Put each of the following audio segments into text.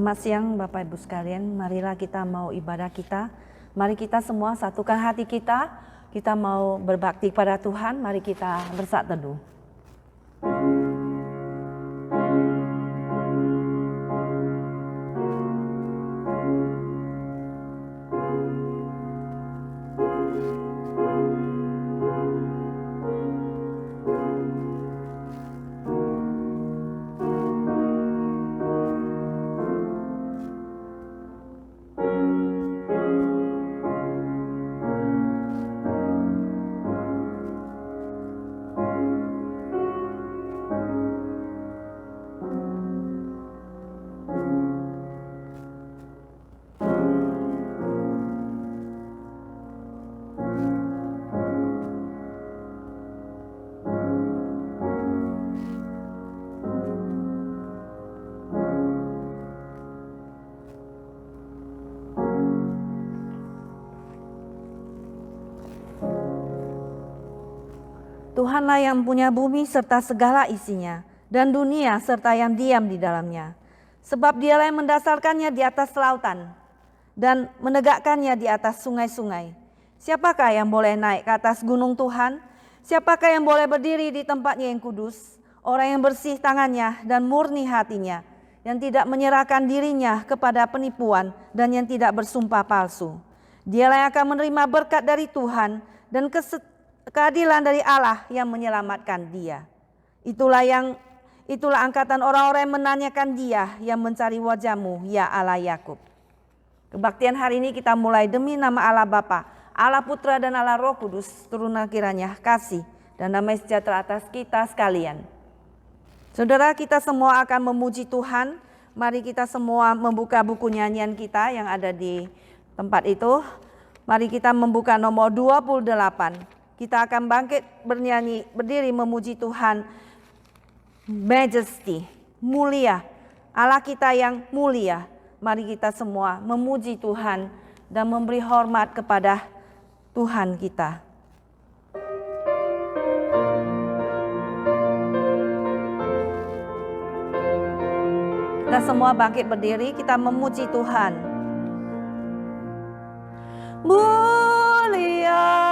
Selamat siang Bapak Ibu sekalian, marilah kita mau ibadah kita. Mari kita semua satukan hati kita, kita mau berbakti pada Tuhan, mari kita bersaat teduh. Tuhanlah yang punya bumi serta segala isinya, dan dunia serta yang diam di dalamnya. Sebab Dialah yang mendasarkannya di atas lautan, dan menegakkannya di atas sungai-sungai. Siapakah yang boleh naik ke atas gunung Tuhan? Siapakah yang boleh berdiri di tempatnya yang kudus? Orang yang bersih tangannya dan murni hatinya, yang tidak menyerahkan dirinya kepada penipuan dan yang tidak bersumpah palsu. Dialah yang akan menerima berkat dari Tuhan dan keadilan dari Allah yang menyelamatkan dia. Itulah angkatan orang-orang yang menanyakan dia, yang mencari wajah-Mu, ya Allah Yakub. Kebaktian hari ini kita mulai demi nama Allah Bapa, Allah Putra dan Allah Roh Kudus, turunlah kiranya kasih dan damai sejahtera atas kita sekalian. Saudara, kita semua akan memuji Tuhan. Mari kita semua membuka buku nyanyian kita yang ada di tempat itu. Mari kita membuka nomor 28. Kita akan bangkit bernyanyi, berdiri memuji Tuhan. Majesty, mulia, Allah kita yang mulia. Mari kita semua memuji Tuhan dan memberi hormat kepada Tuhan kita. Kita semua bangkit berdiri, kita memuji Tuhan. Mulia,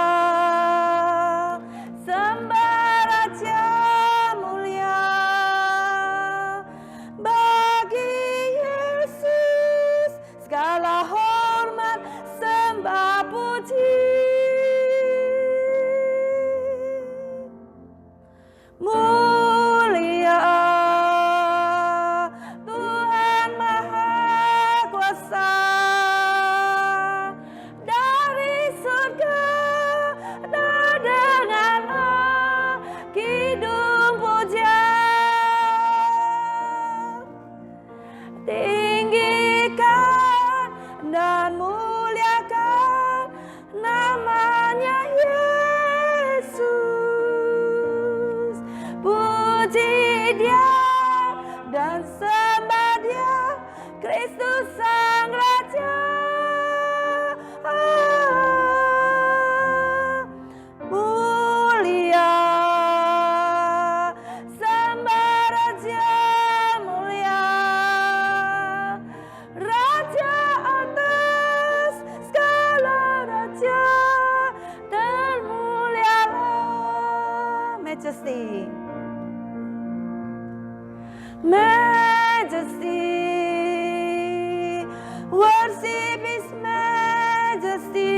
worship His majesty.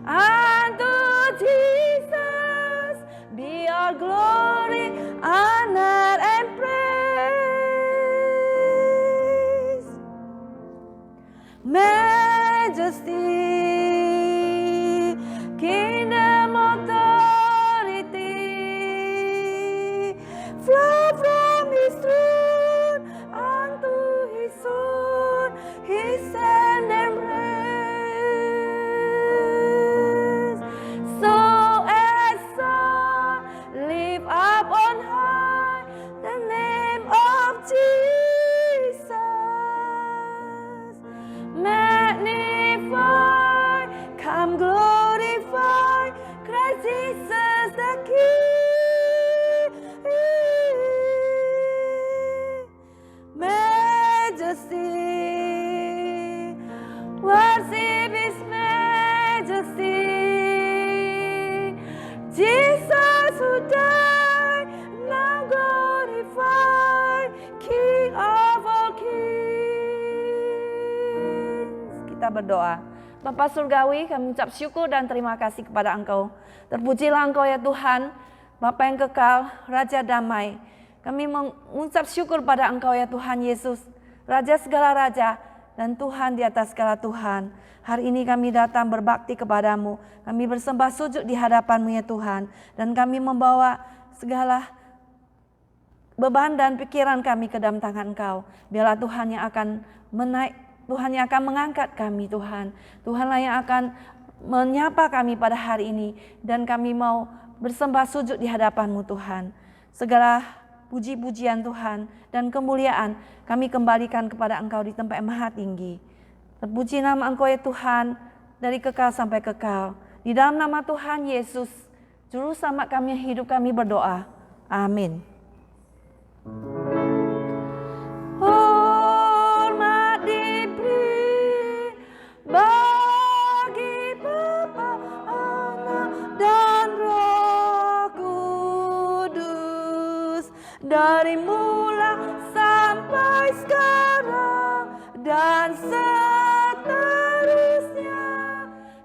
Unto Jesus be all glory, honor and praise. Majesty, kingdom authority, flow from His throne unto His throne, His hand and praise. So exalt, lift up on high the name of Jesus. Magnify kita berdoa. Bapa Surgawi, kami ucap syukur dan terima kasih kepada Engkau. Terpujilah Engkau ya Tuhan, Bapa yang kekal, Raja damai. Kami mengucap syukur pada Engkau ya Tuhan Yesus, Raja segala raja dan Tuhan di atas segala Tuhan. Hari ini kami datang berbakti kepadamu. Kami bersembah sujud di hadapan-Mu ya Tuhan. Dan kami membawa segala beban dan pikiran kami ke dalam tangan Engkau. Biarlah Tuhan yang akan Tuhan yang akan mengangkat kami Tuhan. Tuhanlah yang akan menyapa kami pada hari ini. Dan kami mau bersembah sujud di hadapan-Mu Tuhan. Segala puji-pujian Tuhan dan kemuliaan kami kembalikan kepada Engkau di tempat yang maha tinggi. Terpuji nama Engkau ya Tuhan dari kekal sampai kekal. Di dalam nama Tuhan Yesus, Juru Selamat kami yang hidup kami berdoa. Amin. Hormat diberi bagi Bapa, Anak, dan Roh Kudus, dari mula sampai sekarang dan seterusnya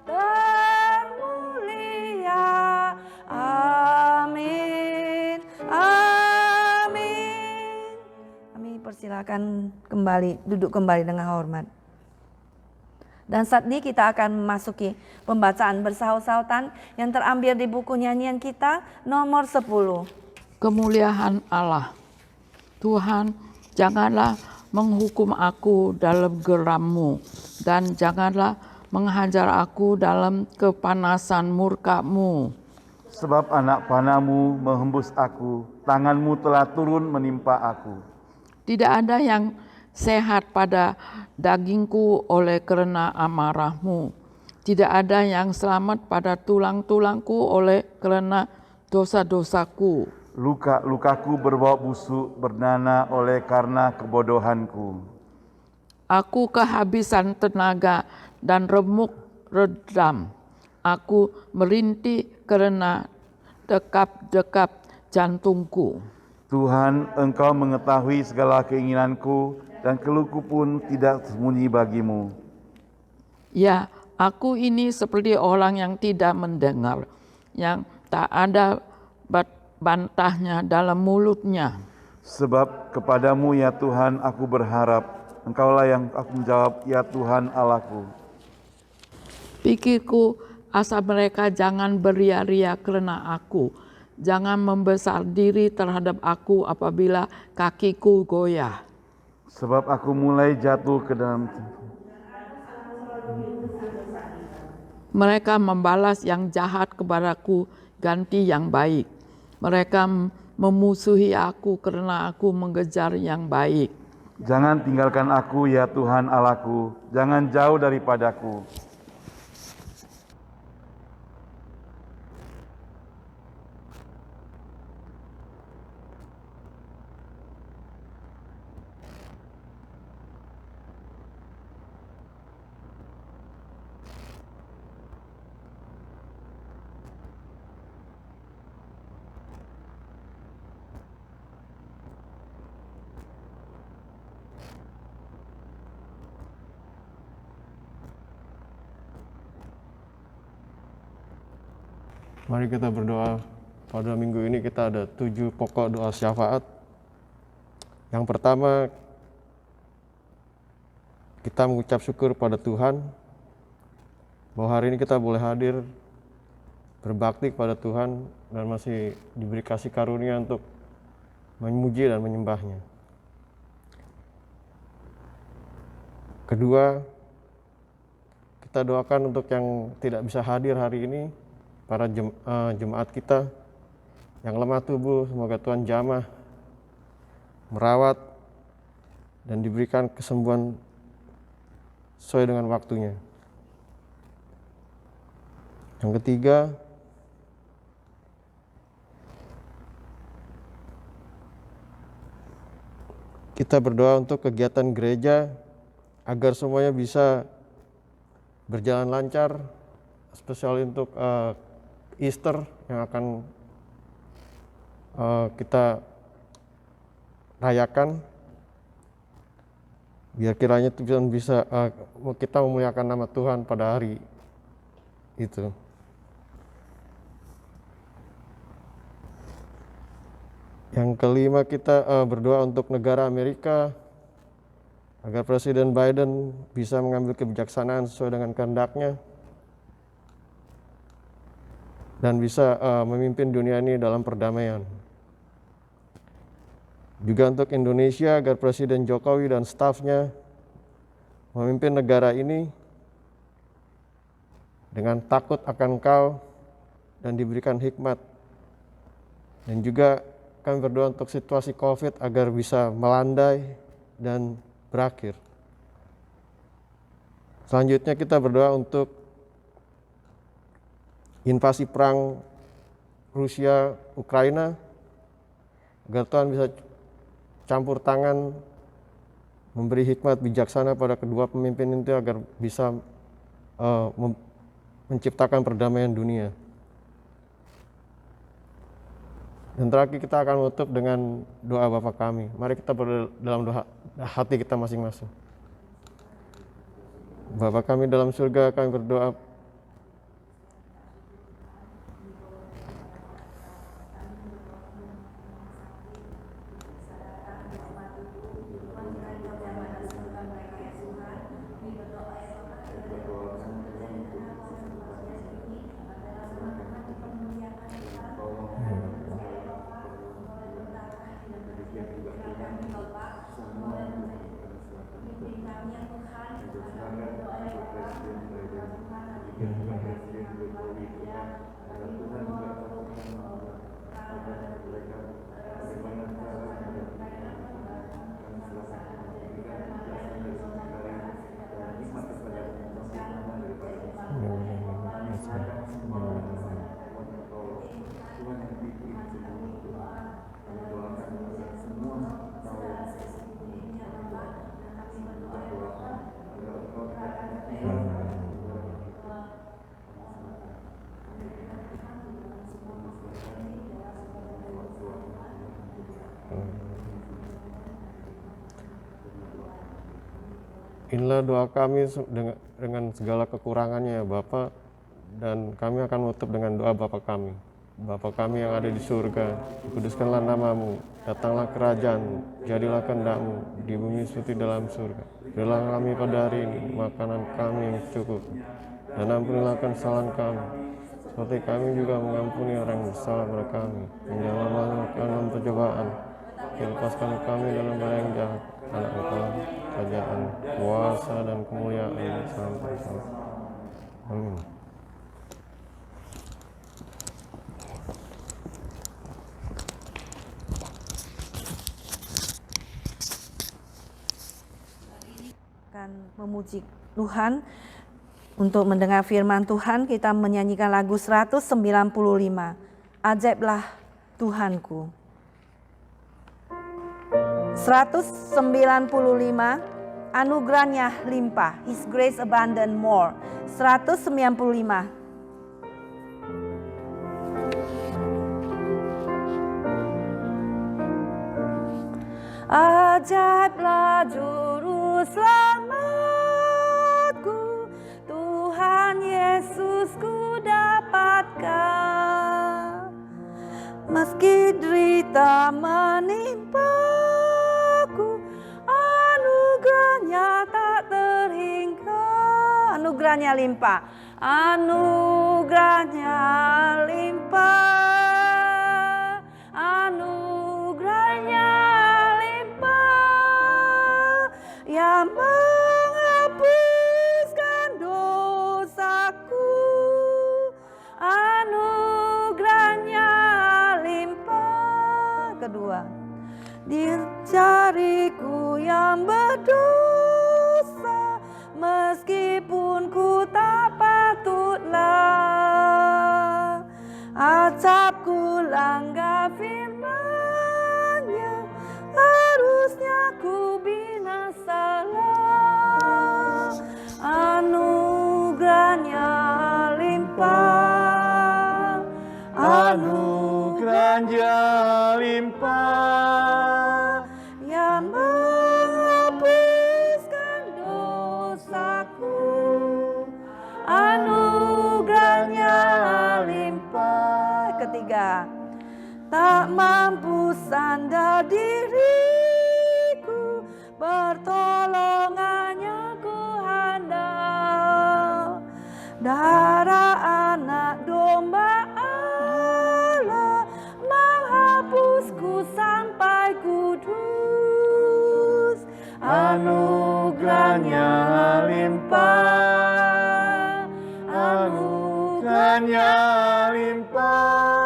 termulia. Amin. Amin. Kami persilakan duduk kembali dengan hormat. Dan saat ini kita akan memasuki pembacaan bersaut-sautan yang terambil di buku nyanyian kita nomor 10. Kemuliaan Allah. Tuhan, janganlah menghukum aku dalam geram-Mu, dan janganlah menghajar aku dalam kepanasan murka-Mu. Sebab anak panah-Mu menghembus aku, tangan-Mu telah turun menimpa aku. Tidak ada yang sehat pada dagingku oleh karena amarah-Mu. Tidak ada yang selamat pada tulang-tulangku oleh karena dosa-dosaku. Luka-lukaku berbau busuk, bernanah oleh karena kebodohanku. Aku kehabisan tenaga dan remuk redam. Aku merintih karena dekap-dekap jantungku. Tuhan, Engkau mengetahui segala keinginanku, dan keluhku pun tidak sembunyi bagimu. Ya, aku ini seperti orang yang tidak mendengar, yang tak ada bantahnya dalam mulutnya. Sebab kepadamu ya Tuhan aku berharap, Engkaulah yang aku menjawab, ya Tuhan Allahku. Pikirku, asa mereka jangan beria-ria karena aku. Jangan membesar diri terhadap aku apabila kakiku goyah. Sebab aku mulai jatuh ke dalam. Mereka membalas yang jahat kepadaku, ganti yang baik. Mereka memusuhi aku karena aku mengejar yang baik. Jangan tinggalkan aku ya Tuhan Allahku, jangan jauh daripadaku. Mari kita berdoa. Pada minggu ini kita ada 7 pokok doa syafaat. Yang pertama, kita mengucap syukur pada Tuhan bahwa hari ini kita boleh hadir berbakti kepada Tuhan dan masih diberi kasih karunia untuk memuji dan menyembahnya. Kedua, kita doakan untuk yang tidak bisa hadir hari ini, para jemaat kita yang lemah tubuh, semoga Tuhan jamah, merawat, dan diberikan kesembuhan sesuai dengan waktunya. Yang ketiga, kita berdoa untuk kegiatan gereja agar semuanya bisa berjalan lancar, spesial untuk Easter yang akan kita rayakan. Biar kiranya Tuhan bisa kita memuliakan nama Tuhan pada hari itu. Yang kelima, kita berdoa untuk negara Amerika agar Presiden Biden bisa mengambil kebijaksanaan sesuai dengan kehendaknya dan bisa memimpin dunia ini dalam perdamaian. Juga untuk Indonesia agar Presiden Jokowi dan stafnya memimpin negara ini dengan takut akan Engkau dan diberikan hikmat. Dan juga kami berdoa untuk situasi COVID agar bisa melandai dan berakhir. Selanjutnya kita berdoa untuk invasi perang Rusia Ukraina agar Tuhan bisa campur tangan, memberi hikmat bijaksana pada kedua pemimpin itu agar bisa menciptakan perdamaian dunia. Dan terakhir kita akan menutup dengan doa Bapa kami. Mari kita berdoa dalam doa hati kita masing-masing. Bapa kami dalam surga, kami berdoa inilah doa kami dengan segala kekurangannya ya Bapa, dan kami akan menutup dengan doa Bapa kami. Bapa kami yang ada di surga, dikuduskanlah namamu, datanglah kerajaan, jadilah kehendak-mu di bumi seperti dalam surga. Berilah kami pada hari ini makanan kami yang cukup, dan ampunilah kesalahan kami, seperti kami juga mengampuni orang yang bersalah pada kami. Dan janganlah masuk dalam pencobaan, lepaskan kami dalam bahaya yang jahat. Anak Engkau, kerajaan, kuasa dan kemuliaan sampai selesai. Amin. Akan memuji Tuhan. Untuk mendengar firman Tuhan, kita menyanyikan lagu 195. Ajaiblah Tuhanku. 195, anugerahnya limpah, His grace abundant more. 195. Ajaiblah juru selamatku, Tuhan Yesusku dapatkan. Meski derita menimpaku, anugerahnya tak terhingga. Anugerahnya limpah, anugerahnya limpah, anugerahnya limpah, yang menghapuskan dosaku. Anugerahnya limpah. Kedua, di jariku yang berdosa, meskipun ku tak patutlah, acapku langgar firman-Nya, harusnya ku binasalah. tak mampu sandar diriku, pertolongannya ku handal. Darah anak domba Allah menghapusku sampai kudus. Anugerahnya limpah, anugerahnya limpah.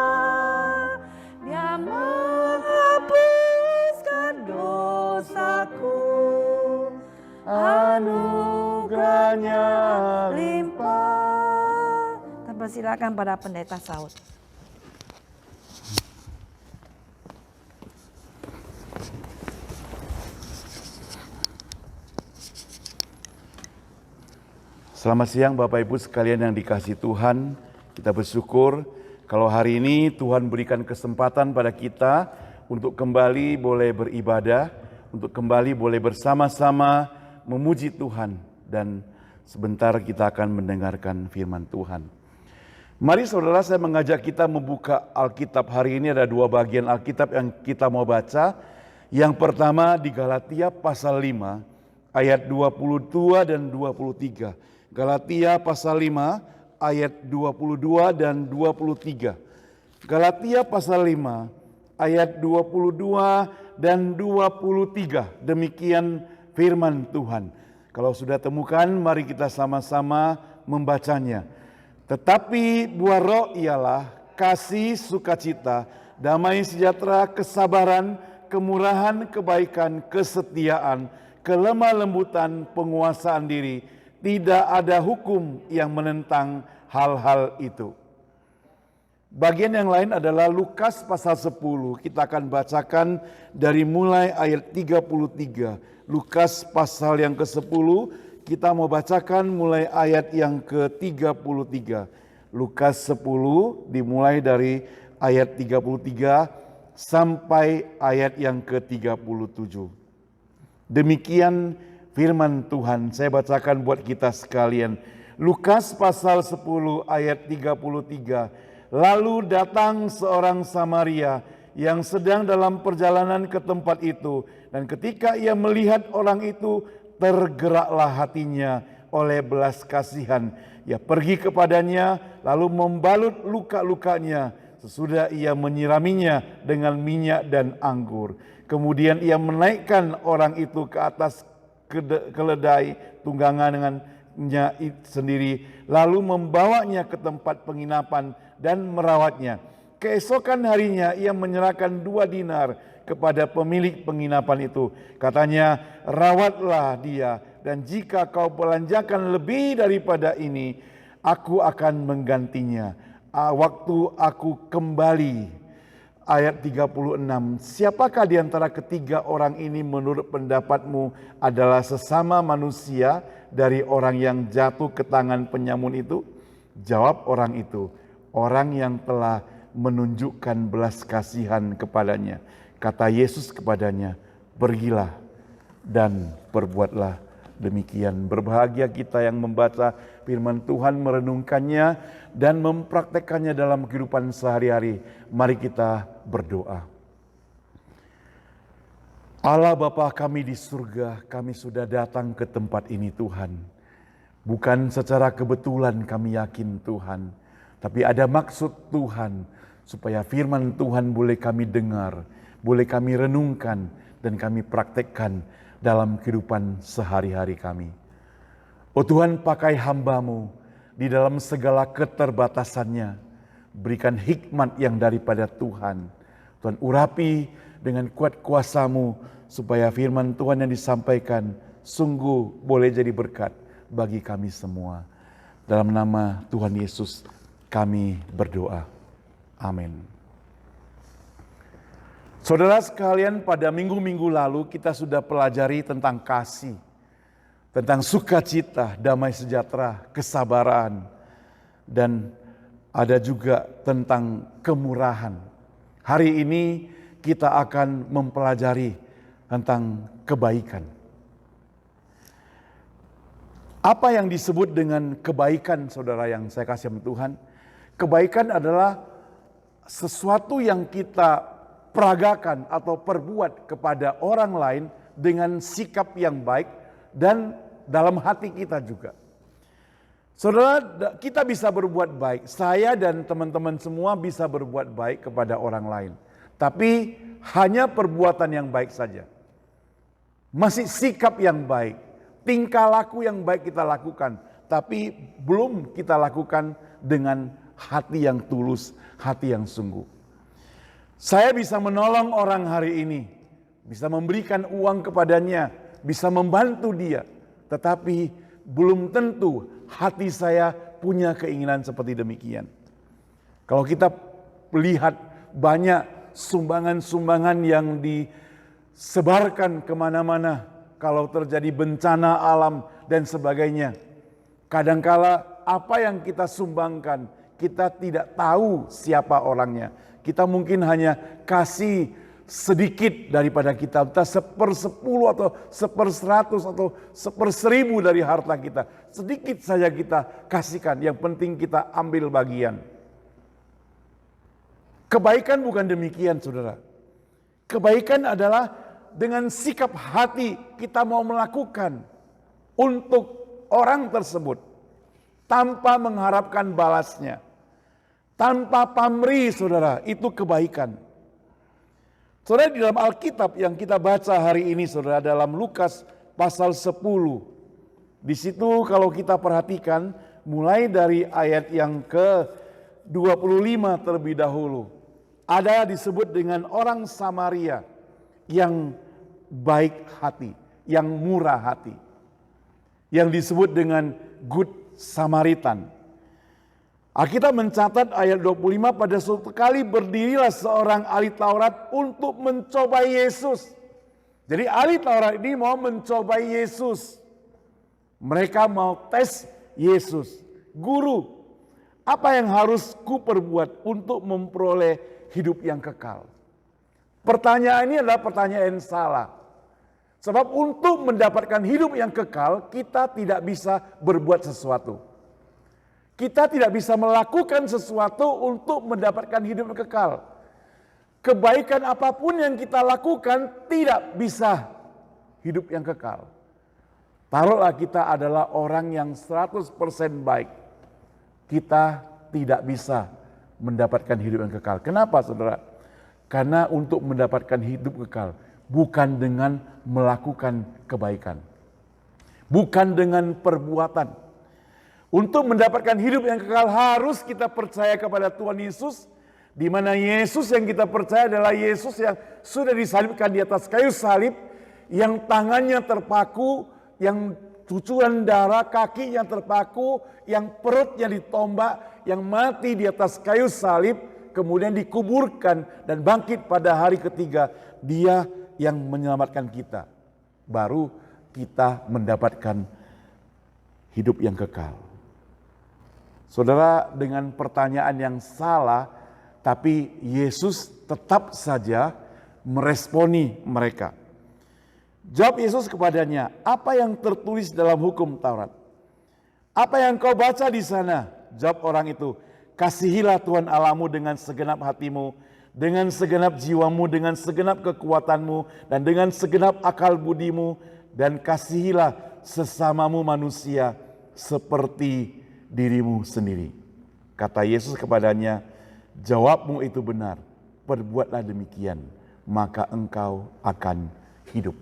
Dia menghapuskan dosaku, anugerahnya limpah. Kita persilakan pada pendeta Saud. Selamat siang Bapak Ibu sekalian yang dikasihi Tuhan. Kita bersyukur kalau hari ini Tuhan berikan kesempatan pada kita untuk kembali boleh beribadah, untuk kembali boleh bersama-sama memuji Tuhan, dan sebentar kita akan mendengarkan firman Tuhan. Mari saudara, saya mengajak kita membuka Alkitab. Hari ini ada 2 bagian Alkitab yang kita mau baca. Yang pertama di Galatia pasal 5 ayat 22 dan 23. Galatia pasal 5 ayat 22 dan 23. Galatia pasal 5 ayat 22 dan 23. Demikian firman Tuhan. Kalau sudah temukan, mari kita sama-sama membacanya. Tetapi buah roh ialah kasih, sukacita, damai sejahtera, kesabaran, kemurahan, kebaikan, kesetiaan, kelemah lembutan, penguasaan diri. Tidak ada hukum yang menentang hal-hal itu. Bagian yang lain adalah Lukas pasal 10. Kita akan bacakan dari mulai ayat 33. Lukas pasal yang ke-10, kita mau bacakan mulai ayat yang ke-33. Lukas 10 dimulai dari ayat 33 sampai ayat yang ke-37. Demikian firman Tuhan, saya bacakan buat kita sekalian. Lukas pasal 10 ayat 33. Lalu datang seorang Samaria yang sedang dalam perjalanan ke tempat itu. Dan ketika ia melihat orang itu, tergeraklah hatinya oleh belas kasihan. Ia pergi kepadanya lalu membalut luka-lukanya. Sesudah ia menyiraminya dengan minyak dan anggur. Kemudian ia menaikkan orang itu ke atas keledai tunggangan dengannya sendiri, lalu membawanya ke tempat penginapan dan merawatnya. Keesokan harinya ia menyerahkan 2 dinar kepada pemilik penginapan itu. Katanya, rawatlah dia, dan jika kau belanjakan lebih daripada ini, aku akan menggantinya waktu aku kembali. Ayat 36, siapakah di antara ketiga orang ini menurut pendapatmu adalah sesama manusia dari orang yang jatuh ke tangan penyamun itu? Jawab orang itu, orang yang telah menunjukkan belas kasihan kepadanya. Kata Yesus kepadanya, pergilah dan perbuatlah demikian. Berbahagia kita yang membaca firman Tuhan, merenungkannya dan mempraktekannya dalam kehidupan sehari-hari. Mari kita berdoa. Allah Bapa kami di surga, kami sudah datang ke tempat ini Tuhan. Bukan secara kebetulan kami yakin Tuhan, tapi ada maksud Tuhan supaya firman Tuhan boleh kami dengar, boleh kami renungkan dan kami praktekkan dalam kehidupan sehari-hari kami. Oh Tuhan, pakai hamba-Mu di dalam segala keterbatasannya. Berikan hikmat yang daripada Tuhan. Tuhan urapi dengan kuat kuasa-Mu supaya firman Tuhan yang disampaikan sungguh boleh jadi berkat bagi kami semua. Dalam nama Tuhan Yesus kami berdoa. Amin. Saudara sekalian, pada minggu-minggu lalu kita sudah pelajari tentang kasih, tentang sukacita, damai sejahtera, kesabaran, dan ada juga tentang kemurahan. Hari ini kita akan mempelajari tentang kebaikan. Apa yang disebut dengan kebaikan, saudara yang saya kasih sama Tuhan? Kebaikan adalah sesuatu yang kita peragakan atau perbuat kepada orang lain dengan sikap yang baik dan dalam hati kita juga. Saudara, kita bisa berbuat baik. Saya dan teman-teman semua bisa berbuat baik kepada orang lain. Tapi hanya perbuatan yang baik saja. Masih sikap yang baik, tingkah laku yang baik kita lakukan. Tapi belum kita lakukan dengan hati yang tulus, hati yang sungguh. Saya bisa menolong orang hari ini, bisa memberikan uang kepadanya, bisa membantu dia. Tetapi belum tentu hati saya punya keinginan seperti demikian. Kalau kita lihat banyak sumbangan-sumbangan yang disebarkan kemana-mana, kalau terjadi bencana alam dan sebagainya, kadangkala apa yang kita sumbangkan, kita tidak tahu siapa orangnya. Kita mungkin hanya kasih sedikit daripada kita, entah 1/10 atau 1/100 atau 1/1000 dari harta kita. Sedikit saja kita kasihkan, yang penting kita ambil bagian. Kebaikan bukan demikian, saudara. Kebaikan adalah dengan sikap hati kita mau melakukan untuk orang tersebut tanpa mengharapkan balasnya, tanpa pamrih, saudara. Itu kebaikan. Saudara, di dalam Alkitab yang kita baca hari ini, saudara, dalam Lukas pasal 10. Di situ kalau kita perhatikan mulai dari ayat yang ke-25 terlebih dahulu. Ada disebut dengan orang Samaria yang baik hati, yang murah hati. Yang disebut dengan Good Samaritan. Alkitab mencatat ayat 25, pada suatu kali berdirilah seorang ahli Taurat untuk mencobai Yesus. Jadi ahli Taurat ini mau mencobai Yesus. Mereka mau tes Yesus. Guru, apa yang harus ku perbuat untuk memperoleh hidup yang kekal? Pertanyaan ini adalah pertanyaan yang salah. Sebab untuk mendapatkan hidup yang kekal, kita tidak bisa berbuat sesuatu. Kita tidak bisa melakukan sesuatu untuk mendapatkan hidup yang kekal. Kebaikan apapun yang kita lakukan tidak bisa hidup yang kekal. Taruhlah kita adalah orang yang 100% baik. Kita tidak bisa mendapatkan hidup yang kekal. Kenapa, saudara? Karena untuk mendapatkan hidup kekal bukan dengan melakukan kebaikan. Bukan dengan perbuatan. Untuk mendapatkan hidup yang kekal harus kita percaya kepada Tuhan Yesus, di mana Yesus yang kita percaya adalah Yesus yang sudah disalibkan di atas kayu salib, yang tangannya terpaku, yang cucuran darah, kakinya terpaku, yang perutnya ditombak, yang mati di atas kayu salib, kemudian dikuburkan dan bangkit pada hari ketiga. Dia yang menyelamatkan kita. Baru kita mendapatkan hidup yang kekal. Saudara, dengan pertanyaan yang salah, tapi Yesus tetap saja meresponi mereka. Jawab Yesus kepadanya, apa yang tertulis dalam hukum Taurat? Apa yang kau baca di sana? Jawab orang itu, kasihilah Tuhan Allahmu dengan segenap hatimu, dengan segenap jiwamu, dengan segenap kekuatanmu, dan dengan segenap akal budimu, dan kasihilah sesamamu manusia seperti dirimu sendiri. Kata Yesus kepadanya, jawabmu itu benar, perbuatlah demikian, maka engkau akan hidup.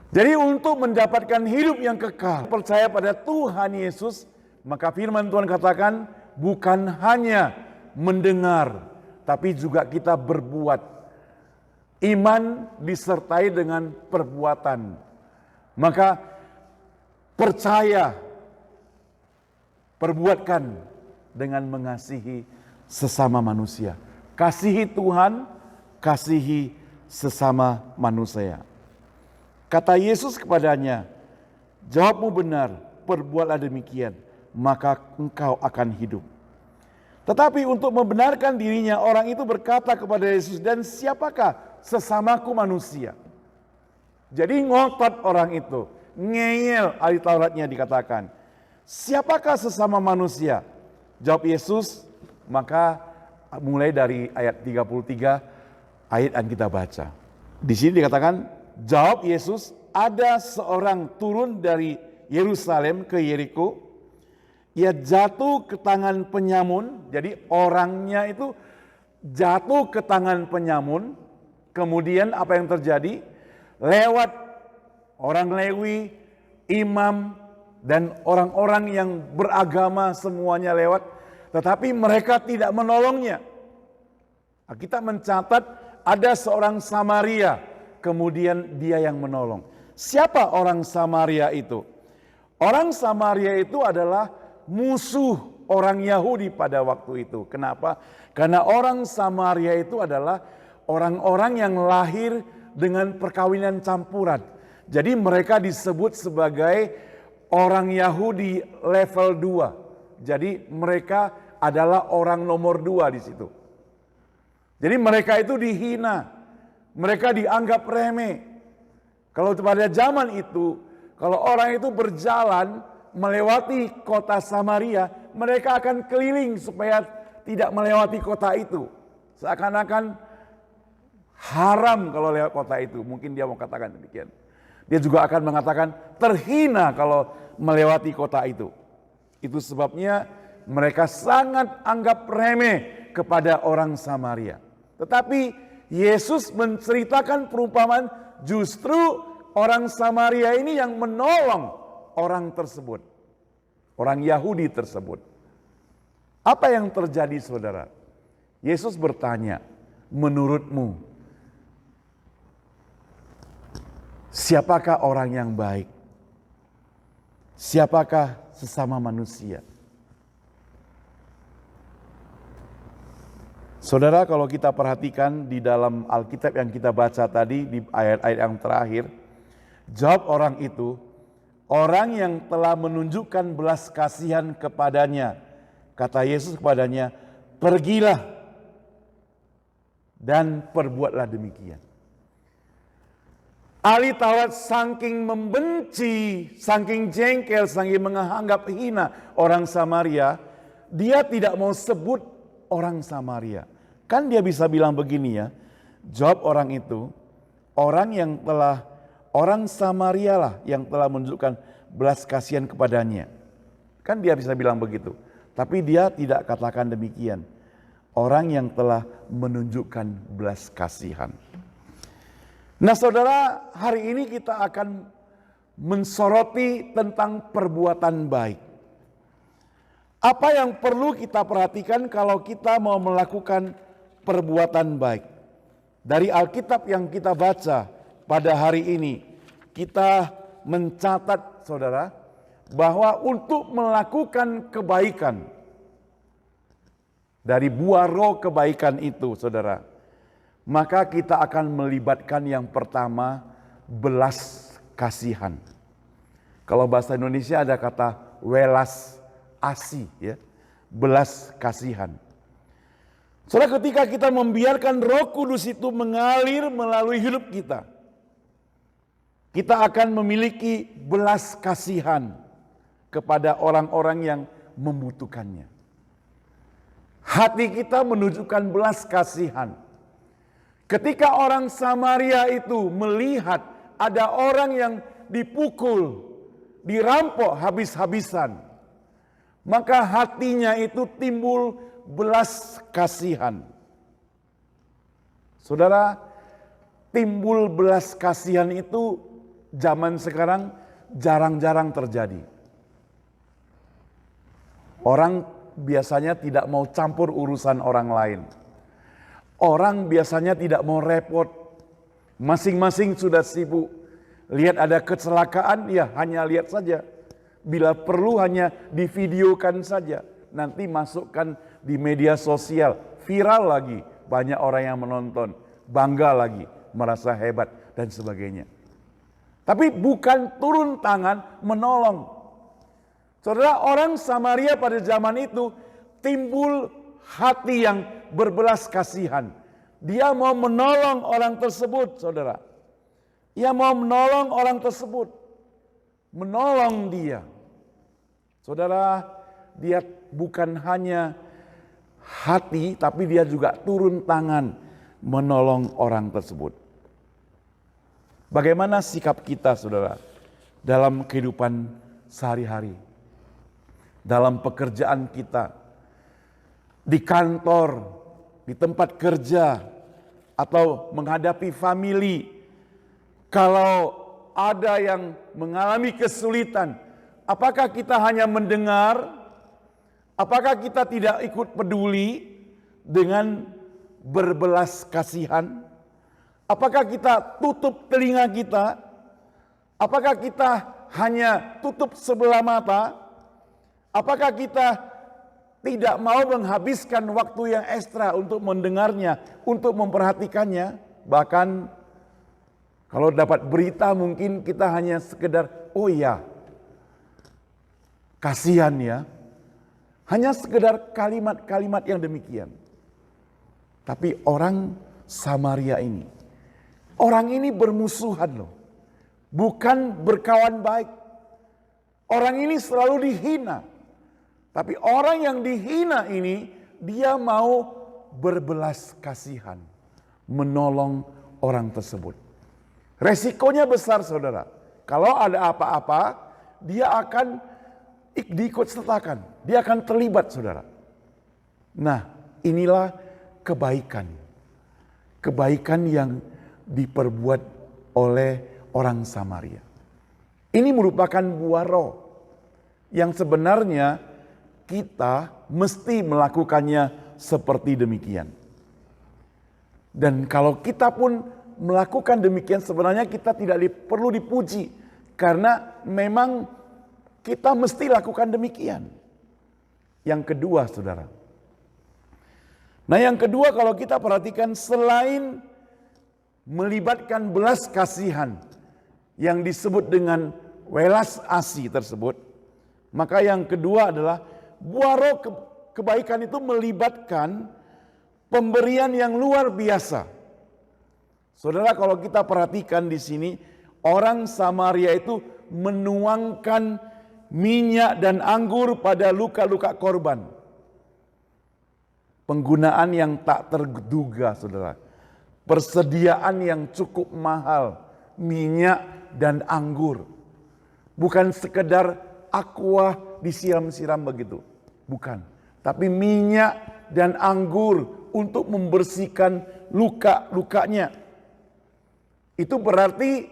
Jadi untuk mendapatkan hidup yang kekal, percaya pada Tuhan Yesus, maka firman Tuhan katakan, bukan hanya mendengar, tapi juga kita berbuat. Iman disertai dengan perbuatan. Maka percaya, perbuatkan dengan mengasihi sesama manusia. Kasihi Tuhan, kasihi sesama manusia. Kata Yesus kepadanya, jawabmu benar, perbuatlah demikian, maka engkau akan hidup. Tetapi untuk membenarkan dirinya, orang itu berkata kepada Yesus, dan siapakah sesamaku manusia? Jadi ngotot orang itu, ngeyel ahli Tauratnya dikatakan. Siapakah sesama manusia? Jawab Yesus, maka mulai dari ayat 33 ayat yang kita baca. Di sini dikatakan, jawab Yesus, ada seorang turun dari Yerusalem ke Yeriko. Ia jatuh ke tangan penyamun. Jadi orangnya itu jatuh ke tangan penyamun. Kemudian apa yang terjadi? Lewat orang Lewi, imam, dan orang-orang yang beragama semuanya lewat. Tetapi mereka tidak menolongnya. Kita mencatat ada seorang Samaria, kemudian dia yang menolong. Siapa orang Samaria itu? Orang Samaria itu adalah musuh orang Yahudi pada waktu itu. Kenapa? Karena orang Samaria itu adalah orang-orang yang lahir dengan perkawinan campuran. Jadi mereka disebut sebagai orang Yahudi level 2. Jadi mereka adalah orang nomor 2 di situ. Jadi mereka itu dihina, mereka dianggap remeh. Kalau pada zaman itu, kalau orang itu berjalan melewati kota Samaria, mereka akan keliling supaya tidak melewati kota itu. Seakan-akan haram kalau lewat kota itu, mungkin dia mau katakan demikian. Dia juga akan mengatakan terhina kalau melewati kota itu. Itu sebabnya mereka sangat anggap remeh kepada orang Samaria. Tetapi Yesus menceritakan perumpamaan justru orang Samaria ini yang menolong orang tersebut. Orang Yahudi tersebut. Apa yang terjadi saudara? Yesus bertanya, menurutmu siapakah orang yang baik? Siapakah sesama manusia? Saudara, kalau kita perhatikan di dalam Alkitab yang kita baca tadi di ayat-ayat yang terakhir, jawab orang itu, orang yang telah menunjukkan belas kasihan kepadanya. Kata Yesus kepadanya, pergilah dan perbuatlah demikian. Ahli Taurat saking membenci, saking jengkel, saking menganggap hina orang Samaria, dia tidak mau sebut orang Samaria. Kan dia bisa bilang begini ya, jawab orang itu, orang Samaria lah yang telah menunjukkan belas kasihan kepadanya. Kan dia bisa bilang begitu. Tapi dia tidak katakan demikian. Orang yang telah menunjukkan belas kasihan. Nah saudara, hari ini kita akan mensoroti tentang perbuatan baik. Apa yang perlu kita perhatikan kalau kita mau melakukan perbuatan baik? Dari Alkitab yang kita baca pada hari ini, kita mencatat saudara, bahwa untuk melakukan kebaikan, dari buah roh kebaikan itu saudara, maka kita akan melibatkan yang pertama belas kasihan. Kalau bahasa Indonesia ada kata welas asih ya, belas kasihan. Saudara, ketika kita membiarkan Roh Kudus itu mengalir melalui hidup kita, kita akan memiliki belas kasihan kepada orang-orang yang membutuhkannya. Hati kita menunjukkan belas kasihan. Ketika orang Samaria itu melihat ada orang yang dipukul, dirampok habis-habisan, maka hatinya itu timbul belas kasihan. Saudara, timbul belas kasihan itu zaman sekarang jarang-jarang terjadi. Orang biasanya tidak mau campur urusan orang lain. Orang biasanya tidak mau repot. Masing-masing sudah sibuk. Lihat ada kecelakaan, ya hanya lihat saja. Bila perlu hanya divideokan saja. Nanti masukkan di media sosial. Viral lagi. Banyak orang yang menonton. Bangga lagi. Merasa hebat dan sebagainya. Tapi bukan turun tangan menolong. Saudara, orang Samaria pada zaman itu timbul hati yang berbelas kasihan. Dia mau menolong orang tersebut, saudara. Dia mau menolong orang tersebut. Menolong dia. Saudara, dia bukan hanya hati, tapi dia juga turun tangan menolong orang tersebut. Bagaimana sikap kita, saudara, dalam kehidupan sehari-hari, dalam pekerjaan kita, di kantor, di tempat kerja, atau menghadapi famili. Kalau ada yang mengalami kesulitan, apakah kita hanya mendengar? Apakah kita tidak ikut peduli dengan berbelas kasihan? Apakah kita tutup telinga kita? Apakah kita hanya tutup sebelah mata? Apakah kita tidak mau menghabiskan waktu yang ekstra untuk mendengarnya, untuk memperhatikannya? Bahkan kalau dapat berita mungkin kita hanya sekedar, oh ya, kasihan ya. Hanya sekedar kalimat-kalimat yang demikian. Tapi orang Samaria ini, orang ini bermusuhan loh. Bukan berkawan baik. Orang ini selalu dihina. Tapi orang yang dihina ini, dia mau berbelas kasihan. Menolong orang tersebut. Resikonya besar, saudara. Kalau ada apa-apa, dia akan diikut sertakan. Dia akan terlibat, saudara. Nah, inilah kebaikan. Kebaikan yang diperbuat oleh orang Samaria. Ini merupakan buah roh yang sebenarnya kita mesti melakukannya seperti demikian. Dan kalau kita pun melakukan demikian, sebenarnya kita tidak perlu dipuji, karena memang kita mesti lakukan demikian. Yang kedua, saudara. Nah, yang kedua, kalau kita perhatikan, selain melibatkan belas kasihan yang disebut dengan welas asih tersebut, maka yang kedua adalah buah roh kebaikan itu melibatkan pemberian yang luar biasa. Saudara, kalau kita perhatikan di sini, orang Samaria itu menuangkan minyak dan anggur pada luka-luka korban. Penggunaan yang tak terduga, saudara. Persediaan yang cukup mahal, minyak dan anggur. Bukan sekedar aqua disiram-siram begitu. Bukan. Tapi minyak dan anggur untuk membersihkan luka-lukanya. Itu berarti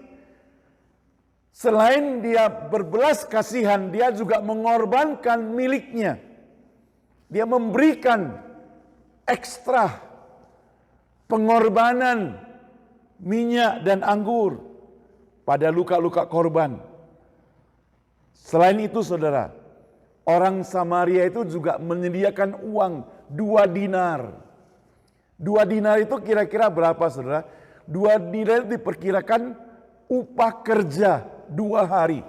selain dia berbelas kasihan, dia juga mengorbankan miliknya. Dia memberikan ekstra pengorbanan minyak dan anggur pada luka-luka korban. Selain itu, saudara, orang Samaria itu juga menyediakan uang 2 dinar. 2 dinar itu kira-kira berapa, saudara? 2 dinar itu diperkirakan upah kerja 2 hari.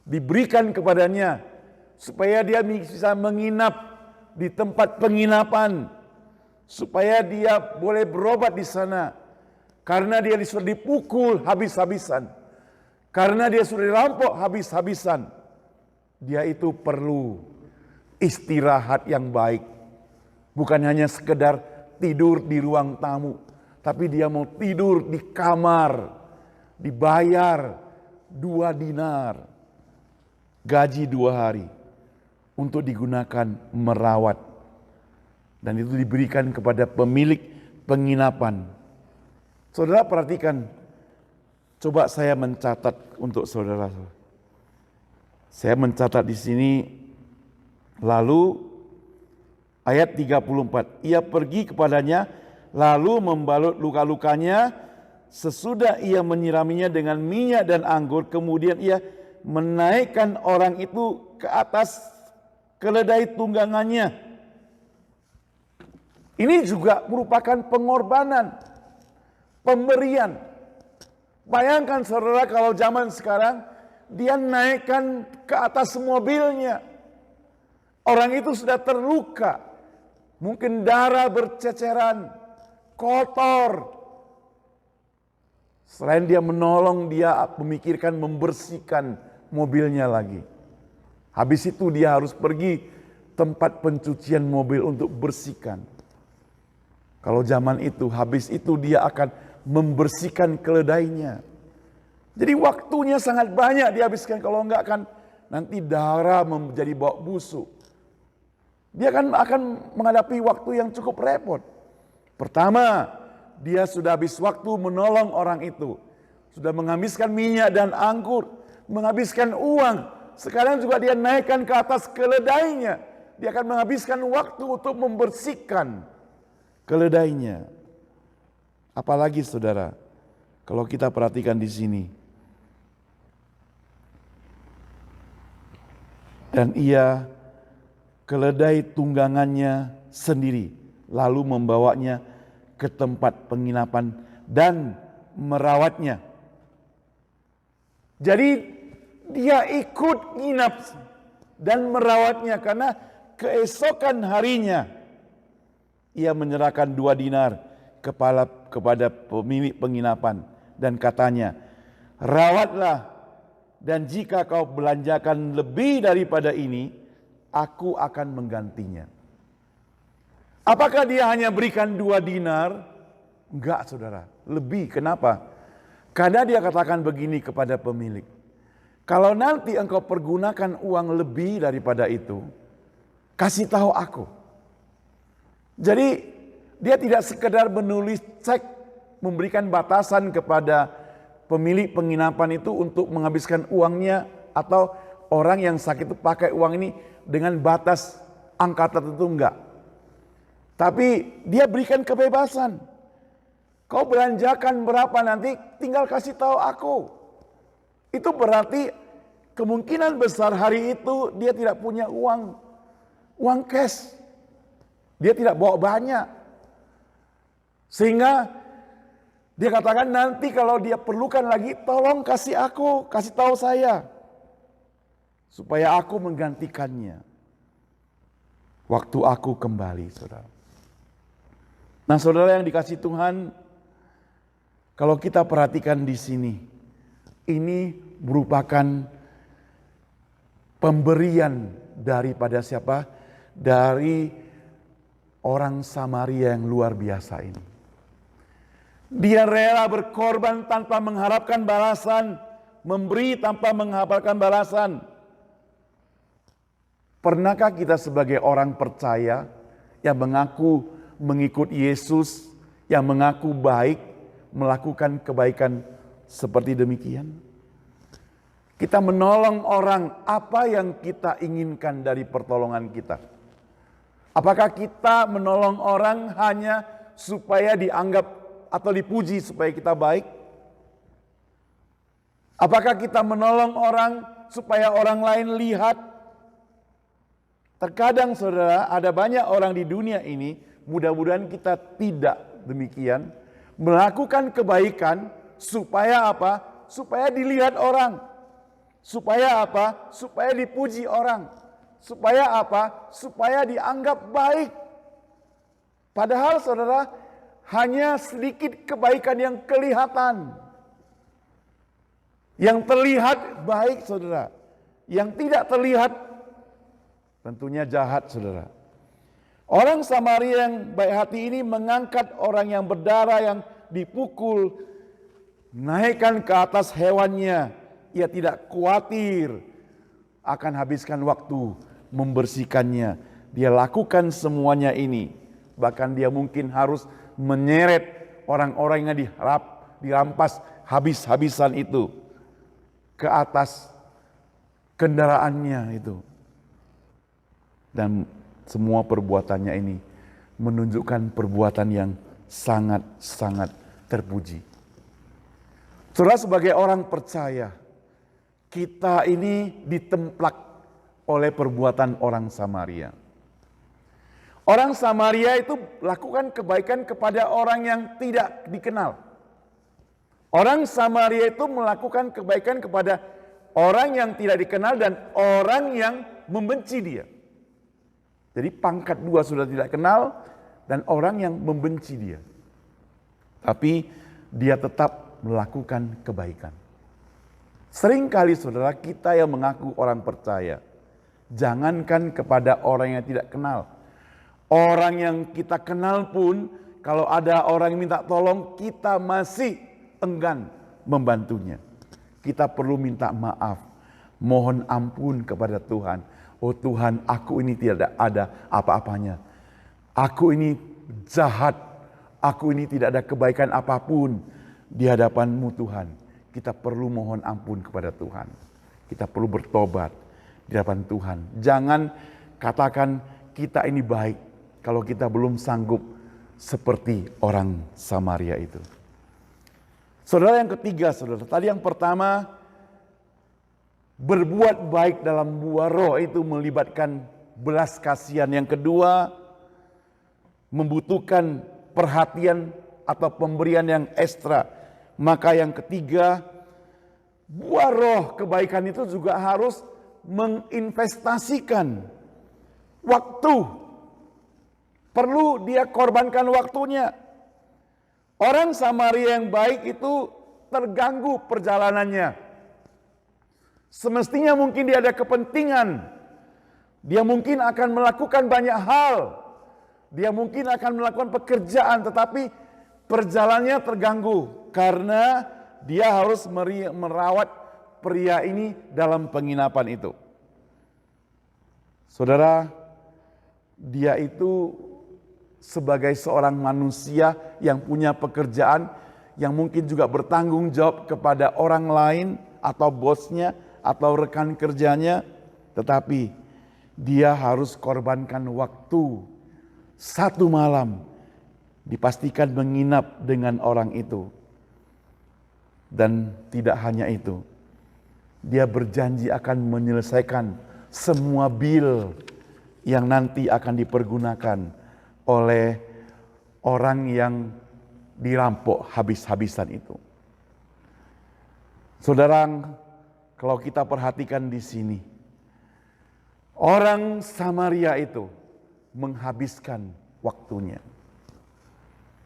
Diberikan kepadanya supaya dia bisa menginap di tempat penginapan, supaya dia boleh berobat di sana, karena dia sudah dipukul habis-habisan, karena dia sudah dirampok habis-habisan. Dia itu perlu istirahat yang baik, bukan hanya sekedar tidur di ruang tamu, tapi dia mau tidur di kamar, dibayar 2 dinar, gaji 2 hari untuk digunakan merawat, dan itu diberikan kepada pemilik penginapan. Saudara perhatikan, coba saya mencatat untuk saudara. Saya mencatat di sini, lalu ayat 34, ia pergi kepadanya lalu membalut luka-lukanya, sesudah ia menyiraminya dengan minyak dan anggur, kemudian ia menaikkan orang itu ke atas keledai tunggangannya. Ini juga merupakan pengorbanan, pemberian. Bayangkan saudara, kalau zaman sekarang dia naikkan ke atas mobilnya. Orang itu sudah terluka, mungkin darah berceceran, kotor. Selain dia menolong, dia memikirkan membersihkan mobilnya lagi. Habis itu dia harus pergi tempat pencucian mobil untuk bersihkan. Kalau zaman itu, habis itu dia akan membersihkan keledainya. Jadi waktunya sangat banyak dihabiskan, kalau enggak kan nanti darah menjadi bau busuk. Dia akan menghadapi waktu yang cukup repot. Pertama, dia sudah habis waktu menolong orang itu. Sudah menghabiskan minyak dan anggur, menghabiskan uang. Sekarang juga dia naikkan ke atas keledainya. Dia akan menghabiskan waktu untuk membersihkan keledainya. Apalagi saudara, kalau kita perhatikan di sini. Dan ia keledai tunggangannya sendiri, lalu membawanya ke tempat penginapan dan merawatnya. Jadi dia ikut nginap dan merawatnya, karena keesokan harinya ia menyerahkan 2 dinar kepada pemilik penginapan dan katanya, rawatlah, dan jika kau belanjakan lebih daripada ini, aku akan menggantinya. Apakah dia hanya berikan 2 dinar? Enggak saudara, lebih. Kenapa? Karena dia katakan begini kepada pemilik, kalau nanti engkau pergunakan uang lebih daripada itu, kasih tahu aku. Jadi dia tidak sekedar menulis cek, memberikan batasan kepada pemilik penginapan itu untuk menghabiskan uangnya, atau orang yang sakit itu pakai uang ini dengan batas angka tertentu, enggak. Tapi dia berikan kebebasan. Kau belanjakan berapa nanti tinggal kasih tahu aku. Itu berarti kemungkinan besar hari itu dia tidak punya uang cash. Dia tidak bawa banyak. Sehingga dia katakan nanti kalau dia perlukan lagi, tolong kasih aku, kasih tahu saya. Supaya aku menggantikannya. Waktu aku kembali, saudara. Nah saudara yang dikasih Tuhan, kalau kita perhatikan di sini, ini merupakan pemberian daripada siapa? Dari orang Samaria yang luar biasa ini. Dia rela berkorban tanpa mengharapkan balasan, memberi tanpa mengharapkan balasan. Pernahkah kita sebagai orang percaya yang mengaku mengikut Yesus, yang mengaku baik, melakukan kebaikan seperti demikian? Kita menolong orang, apa yang kita inginkan dari pertolongan kita? Apakah kita menolong orang hanya supaya dianggap atau dipuji supaya kita baik? Apakah kita menolong orang supaya orang lain lihat? Terkadang saudara, ada banyak orang di dunia ini, mudah-mudahan kita tidak demikian, melakukan kebaikan supaya apa? Supaya dilihat orang. Supaya apa? Supaya dipuji orang. Supaya apa? Supaya dianggap baik. Padahal saudara, hanya sedikit kebaikan yang kelihatan. Yang terlihat baik saudara. Yang tidak terlihat tentunya jahat saudara. Orang Samaria yang baik hati ini mengangkat orang yang berdarah, yang dipukul, naikkan ke atas hewannya. Ia tidak khawatir akan habiskan waktu membersihkannya. Dia lakukan semuanya ini. Bahkan dia mungkin harus menyeret orang-orang yang dirampas habis-habisan itu ke atas kendaraannya itu. Dan semua perbuatannya ini menunjukkan perbuatan yang sangat-sangat terpuji. Saudara, sebagai orang percaya, kita ini ditemplak oleh perbuatan orang Samaria. Orang Samaria itu lakukan kebaikan kepada orang yang tidak dikenal. Orang Samaria itu melakukan kebaikan kepada orang yang tidak dikenal dan orang yang membenci dia. Jadi pangkat 2 sudah tidak kenal dan orang yang membenci dia. Tapi dia tetap melakukan kebaikan. Seringkali saudara, kita yang mengaku orang percaya, Jangankan kepada orang yang tidak kenal. Orang yang kita kenal pun, kalau ada orang yang minta tolong, kita masih enggan membantunya. Kita perlu minta maaf, mohon ampun kepada Tuhan. Oh Tuhan, aku ini tidak ada apa-apanya. Aku ini jahat, aku ini tidak ada kebaikan apapun di hadapan-Mu Tuhan. Kita perlu mohon ampun kepada Tuhan. Kita perlu bertobat di hadapan Tuhan. Jangan katakan kita ini baik kalau kita belum sanggup seperti orang Samaria itu. Saudara, yang ketiga, saudara, tadi yang pertama, berbuat baik dalam buah roh itu melibatkan belas kasihan. Yang kedua, membutuhkan perhatian atau pemberian yang ekstra. Maka yang ketiga, buah roh kebaikan itu juga harus menginvestasikan waktu. Perlu dia korbankan waktunya. Orang Samaria yang baik itu terganggu perjalanannya. Semestinya mungkin dia ada kepentingan. Dia mungkin akan melakukan banyak hal. Dia mungkin akan melakukan pekerjaan, tetapi perjalanannya terganggu karena dia harus merawat pria ini dalam penginapan itu. Saudara, dia itu sebagai seorang manusia yang punya pekerjaan, yang mungkin juga bertanggung jawab kepada orang lain atau bosnya atau rekan kerjanya, tetapi dia harus korbankan waktu 1 malam, dipastikan menginap dengan orang itu. Dan tidak hanya itu, dia berjanji akan menyelesaikan semua bil yang nanti akan dipergunakan oleh orang yang dirampok habis-habisan itu. Saudara, kalau kita perhatikan di sini, orang Samaria itu menghabiskan waktunya.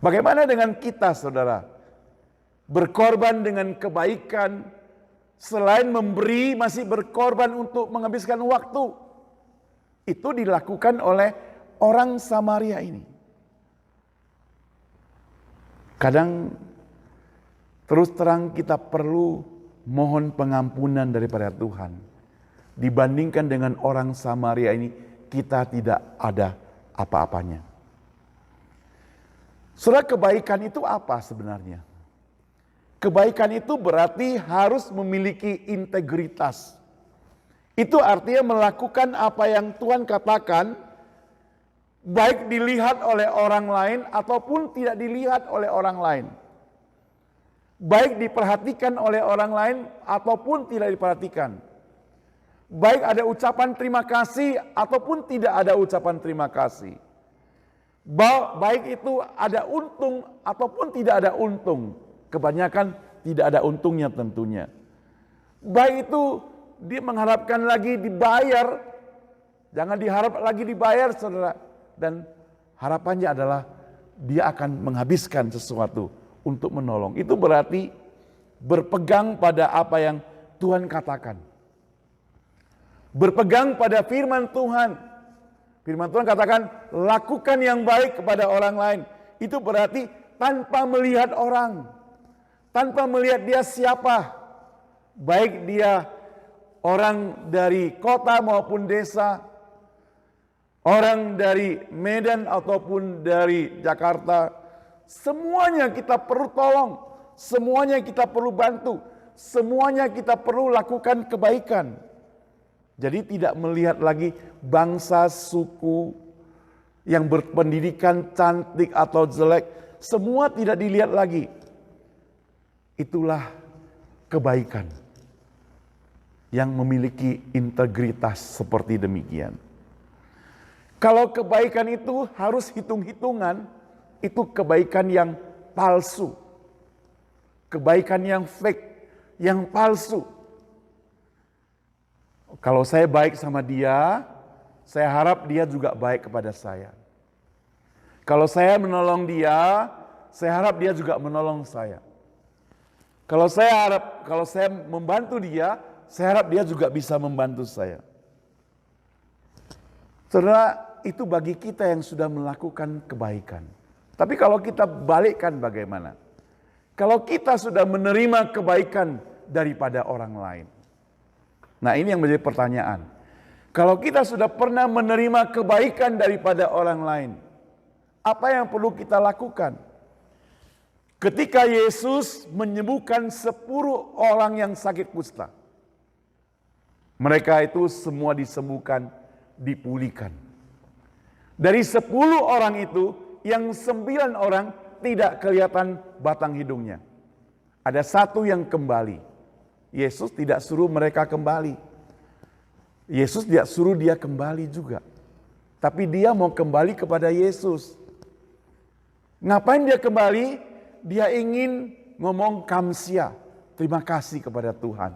Bagaimana dengan kita, saudara? Berkorban dengan kebaikan, selain memberi masih berkorban untuk menghabiskan waktu. Itu dilakukan oleh orang Samaria ini. Kadang terus terang kita perlu mohon pengampunan daripada Tuhan. Dibandingkan dengan orang Samaria ini, kita tidak ada apa-apanya. Saudara, kebaikan itu apa sebenarnya? Kebaikan itu berarti harus memiliki integritas. Itu artinya melakukan apa yang Tuhan katakan, baik dilihat oleh orang lain ataupun tidak dilihat oleh orang lain. Baik diperhatikan oleh orang lain ataupun tidak diperhatikan. Baik ada ucapan terima kasih ataupun tidak ada ucapan terima kasih. Baik itu ada untung ataupun tidak ada untung. Kebanyakan tidak ada untungnya tentunya. Baik itu dia mengharapkan lagi dibayar. Jangan diharap lagi dibayar, saudara. Dan harapannya adalah dia akan menghabiskan sesuatu untuk menolong. Itu berarti berpegang pada apa yang Tuhan katakan. Berpegang pada firman Tuhan. Firman Tuhan katakan, lakukan yang baik kepada orang lain. Itu berarti tanpa melihat orang. Tanpa melihat dia siapa. Baik dia orang dari kota maupun desa. Orang dari Medan ataupun dari Jakarta. Semuanya kita perlu tolong. Semuanya kita perlu bantu. Semuanya kita perlu lakukan kebaikan. Jadi tidak melihat lagi bangsa, suku yang berpendidikan cantik atau jelek. Semua tidak dilihat lagi. Itulah kebaikan yang memiliki integritas seperti demikian. Kalau kebaikan itu harus hitung-hitungan, itu kebaikan yang palsu. Kebaikan yang fake, yang palsu. Kalau saya baik sama dia, saya harap dia juga baik kepada saya. Kalau saya menolong dia, saya harap dia juga menolong saya. Kalau saya membantu dia, saya harap dia juga bisa membantu saya. Saudara, itu bagi kita yang sudah melakukan kebaikan. Tapi kalau kita balikkan bagaimana? Kalau kita sudah menerima kebaikan daripada orang lain. Nah, ini yang menjadi pertanyaan. Kalau kita sudah pernah menerima kebaikan daripada orang lain, apa yang perlu kita lakukan? Ketika Yesus menyembuhkan 10 orang yang sakit kusta, mereka itu semua disembuhkan, dipulihkan. Dari 10 orang itu, yang 9 orang tidak kelihatan batang hidungnya. Ada 1 yang kembali. Yesus tidak suruh mereka kembali. Yesus tidak suruh dia kembali juga. Tapi dia mau kembali kepada Yesus. Ngapain dia kembali? Dia ingin ngomong kamsia, terima kasih kepada Tuhan.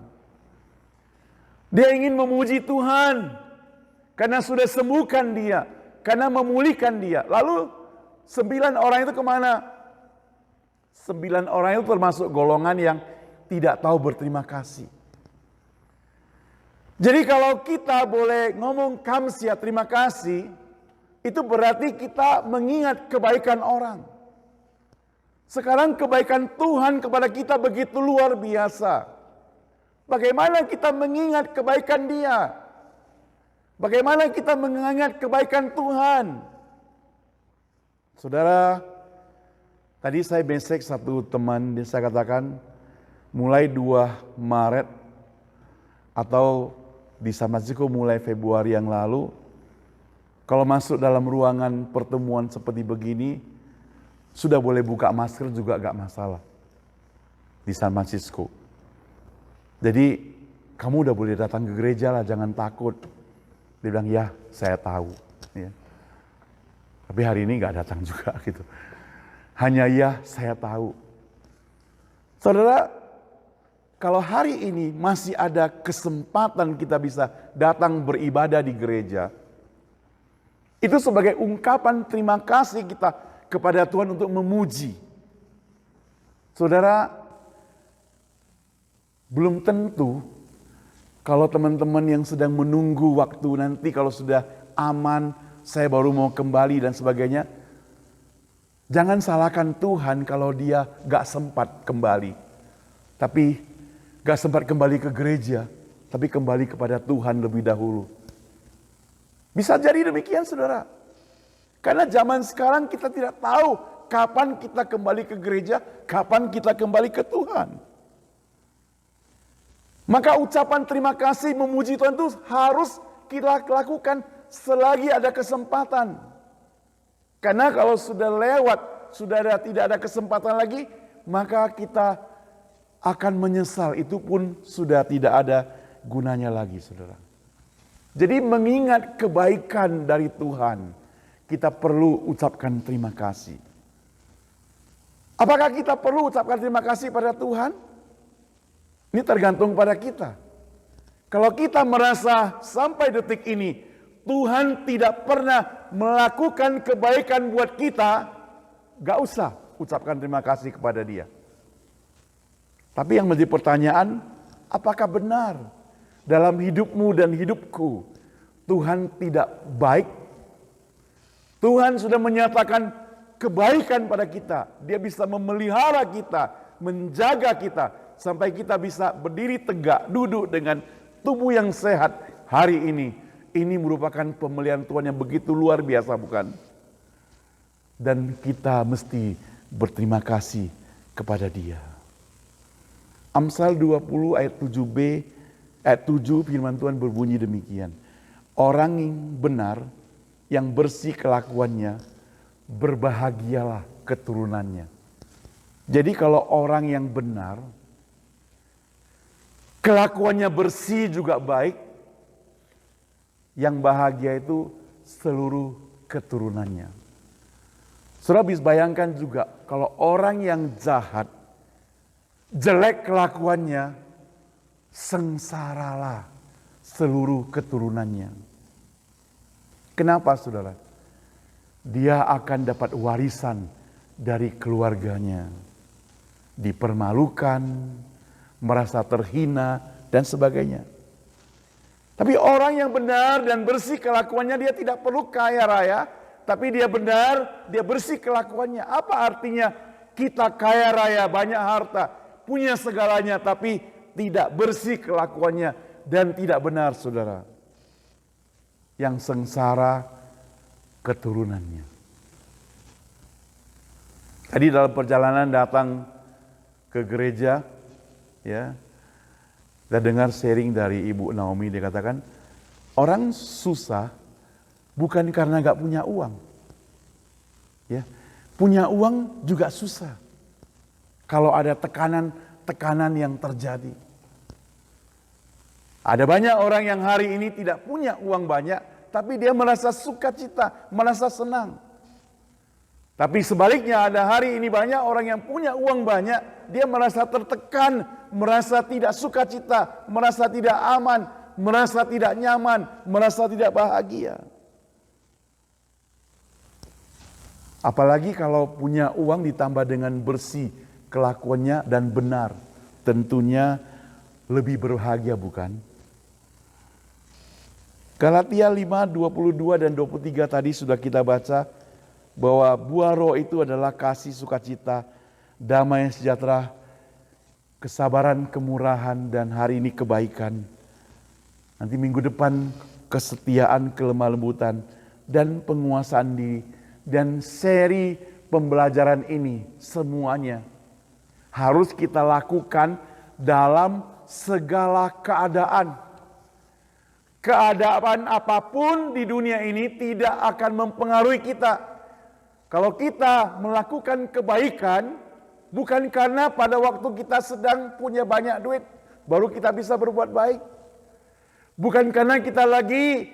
Dia ingin memuji Tuhan karena sudah sembuhkan dia, karena memulihkan dia. Lalu 9 orang itu kemana? 9 orang itu termasuk golongan yang tidak tahu berterima kasih. Jadi kalau kita boleh ngomong kamsia, terima kasih, itu berarti kita mengingat kebaikan orang. Sekarang kebaikan Tuhan kepada kita begitu luar biasa. Bagaimana kita mengingat kebaikan Dia? Bagaimana kita mengingat kebaikan Tuhan? Saudara, tadi saya besek satu teman, saya katakan mulai 2 Maret atau di San Francisco mulai Februari yang lalu, kalau masuk dalam ruangan pertemuan seperti begini, sudah boleh buka masker juga gak masalah di San Francisco. Jadi kamu udah boleh datang ke gereja lah, jangan takut. Dia bilang, ya saya tahu. Ya. Tapi hari ini gak datang juga gitu. Hanya ya saya tahu. Saudara, kalau hari ini masih ada kesempatan kita bisa datang beribadah di gereja, itu sebagai ungkapan terima kasih kita kepada Tuhan untuk memuji. Saudara, belum tentu kalau teman-teman yang sedang menunggu waktu nanti kalau sudah aman, saya baru mau kembali dan sebagainya. Jangan salahkan Tuhan kalau dia gak sempat kembali. Tapi gak sempat kembali ke gereja, tapi kembali kepada Tuhan lebih dahulu. Bisa jadi demikian saudara. Karena zaman sekarang kita tidak tahu kapan kita kembali ke gereja, kapan kita kembali ke Tuhan. Maka ucapan terima kasih memuji Tuhan itu harus kita lakukan selagi ada kesempatan. Karena kalau sudah lewat, tidak ada kesempatan lagi, maka kita akan menyesal. Itu pun sudah tidak ada gunanya lagi, saudara. Jadi mengingat kebaikan dari Tuhan, kita perlu ucapkan terima kasih. Apakah kita perlu ucapkan terima kasih pada Tuhan? Ini tergantung pada kita. Kalau kita merasa sampai detik ini Tuhan tidak pernah melakukan kebaikan buat kita, gak usah ucapkan terima kasih kepada Dia. Tapi yang menjadi pertanyaan, apakah benar dalam hidupmu dan hidupku Tuhan tidak baik? Tuhan sudah menyatakan kebaikan pada kita. Dia bisa memelihara kita, menjaga kita, sampai kita bisa berdiri tegak, duduk dengan tubuh yang sehat hari ini. Ini merupakan pemeliharaan Tuhan yang begitu luar biasa, bukan? Dan kita mesti berterima kasih kepada Dia. Amsal 20 ayat 7b, ayat 7 firman Tuhan berbunyi demikian. Orang yang benar, yang bersih kelakuannya, berbahagialah keturunannya. Jadi kalau orang yang benar, kelakuannya bersih juga baik, yang bahagia itu seluruh keturunannya. Saudara bisa bayangkan juga kalau orang yang jahat, jelek kelakuannya, sengsaralah seluruh keturunannya. Kenapa saudara? Dia akan dapat warisan dari keluarganya. Dipermalukan, merasa terhina, dan sebagainya. Tapi orang yang benar dan bersih kelakuannya, dia tidak perlu kaya raya, tapi dia benar, dia bersih kelakuannya. Apa artinya kita kaya raya, banyak harta, punya segalanya, tapi tidak bersih kelakuannya dan tidak benar, saudara? Yang sengsara keturunannya. Tadi dalam perjalanan datang ke gereja, ya, kita dengar sharing dari Ibu Naomi, dia katakan, orang susah bukan karena gak punya uang. Ya, punya uang juga susah. Kalau ada tekanan yang terjadi. Ada banyak orang yang hari ini tidak punya uang banyak, tapi dia merasa sukacita, merasa senang. Tapi sebaliknya ada hari ini banyak orang yang punya uang banyak, dia merasa tertekan, merasa tidak sukacita, merasa tidak aman, merasa tidak nyaman, merasa tidak bahagia. Apalagi kalau punya uang ditambah dengan bersih kelakuannya dan benar, tentunya lebih berbahagia, bukan? Galatia 5:22 dan 23 tadi sudah kita baca, bahwa buah roh itu adalah kasih, sukacita, damai sejahtera, kesabaran, kemurahan, dan hari ini kebaikan. Nanti minggu depan kesetiaan, kelemah lembutan, dan penguasaan diri. Dan seri pembelajaran ini semuanya harus kita lakukan dalam segala keadaan. Keadaan apapun di dunia ini tidak akan mempengaruhi kita. Kalau kita melakukan kebaikan, bukan karena pada waktu kita sedang punya banyak duit, baru kita bisa berbuat baik. Bukan karena kita lagi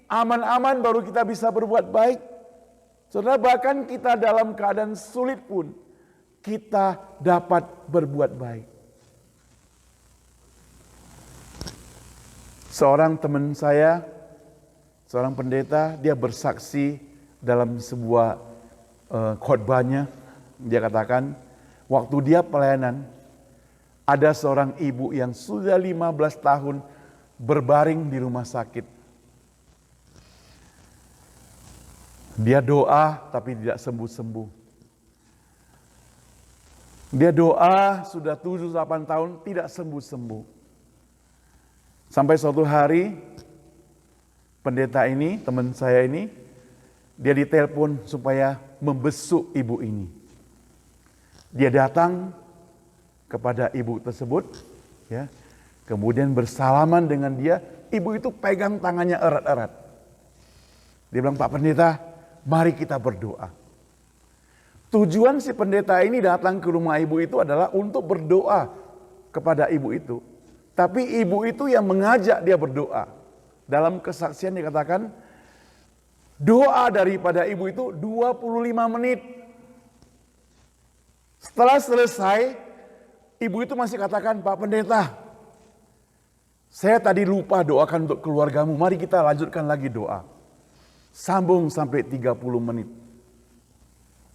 aman-aman, baru kita bisa berbuat baik. Saudara, bahkan kita dalam keadaan sulit pun, kita dapat berbuat baik. Seorang teman saya, seorang pendeta, dia bersaksi dalam sebuah khotbahnya, dia katakan, waktu dia pelayanan, ada seorang ibu yang sudah 15 tahun berbaring di rumah sakit. Dia doa tapi tidak sembuh-sembuh. Dia doa sudah 7-8 tahun tidak sembuh-sembuh. Sampai suatu hari, pendeta ini, teman saya ini, dia ditelepon supaya membesuk ibu ini. Dia datang kepada ibu tersebut, ya, kemudian bersalaman dengan dia. Ibu itu pegang tangannya erat-erat. Dia bilang, Pak Pendeta, mari kita berdoa. Tujuan si pendeta ini datang ke rumah ibu itu adalah untuk berdoa kepada ibu itu. Tapi ibu itu yang mengajak dia berdoa. Dalam kesaksian dikatakan, doa daripada ibu itu 25 menit. Setelah selesai, ibu itu masih katakan, Pak Pendeta, saya tadi lupa doakan untuk keluargamu, mari kita lanjutkan lagi doa. Sambung sampai 30 menit.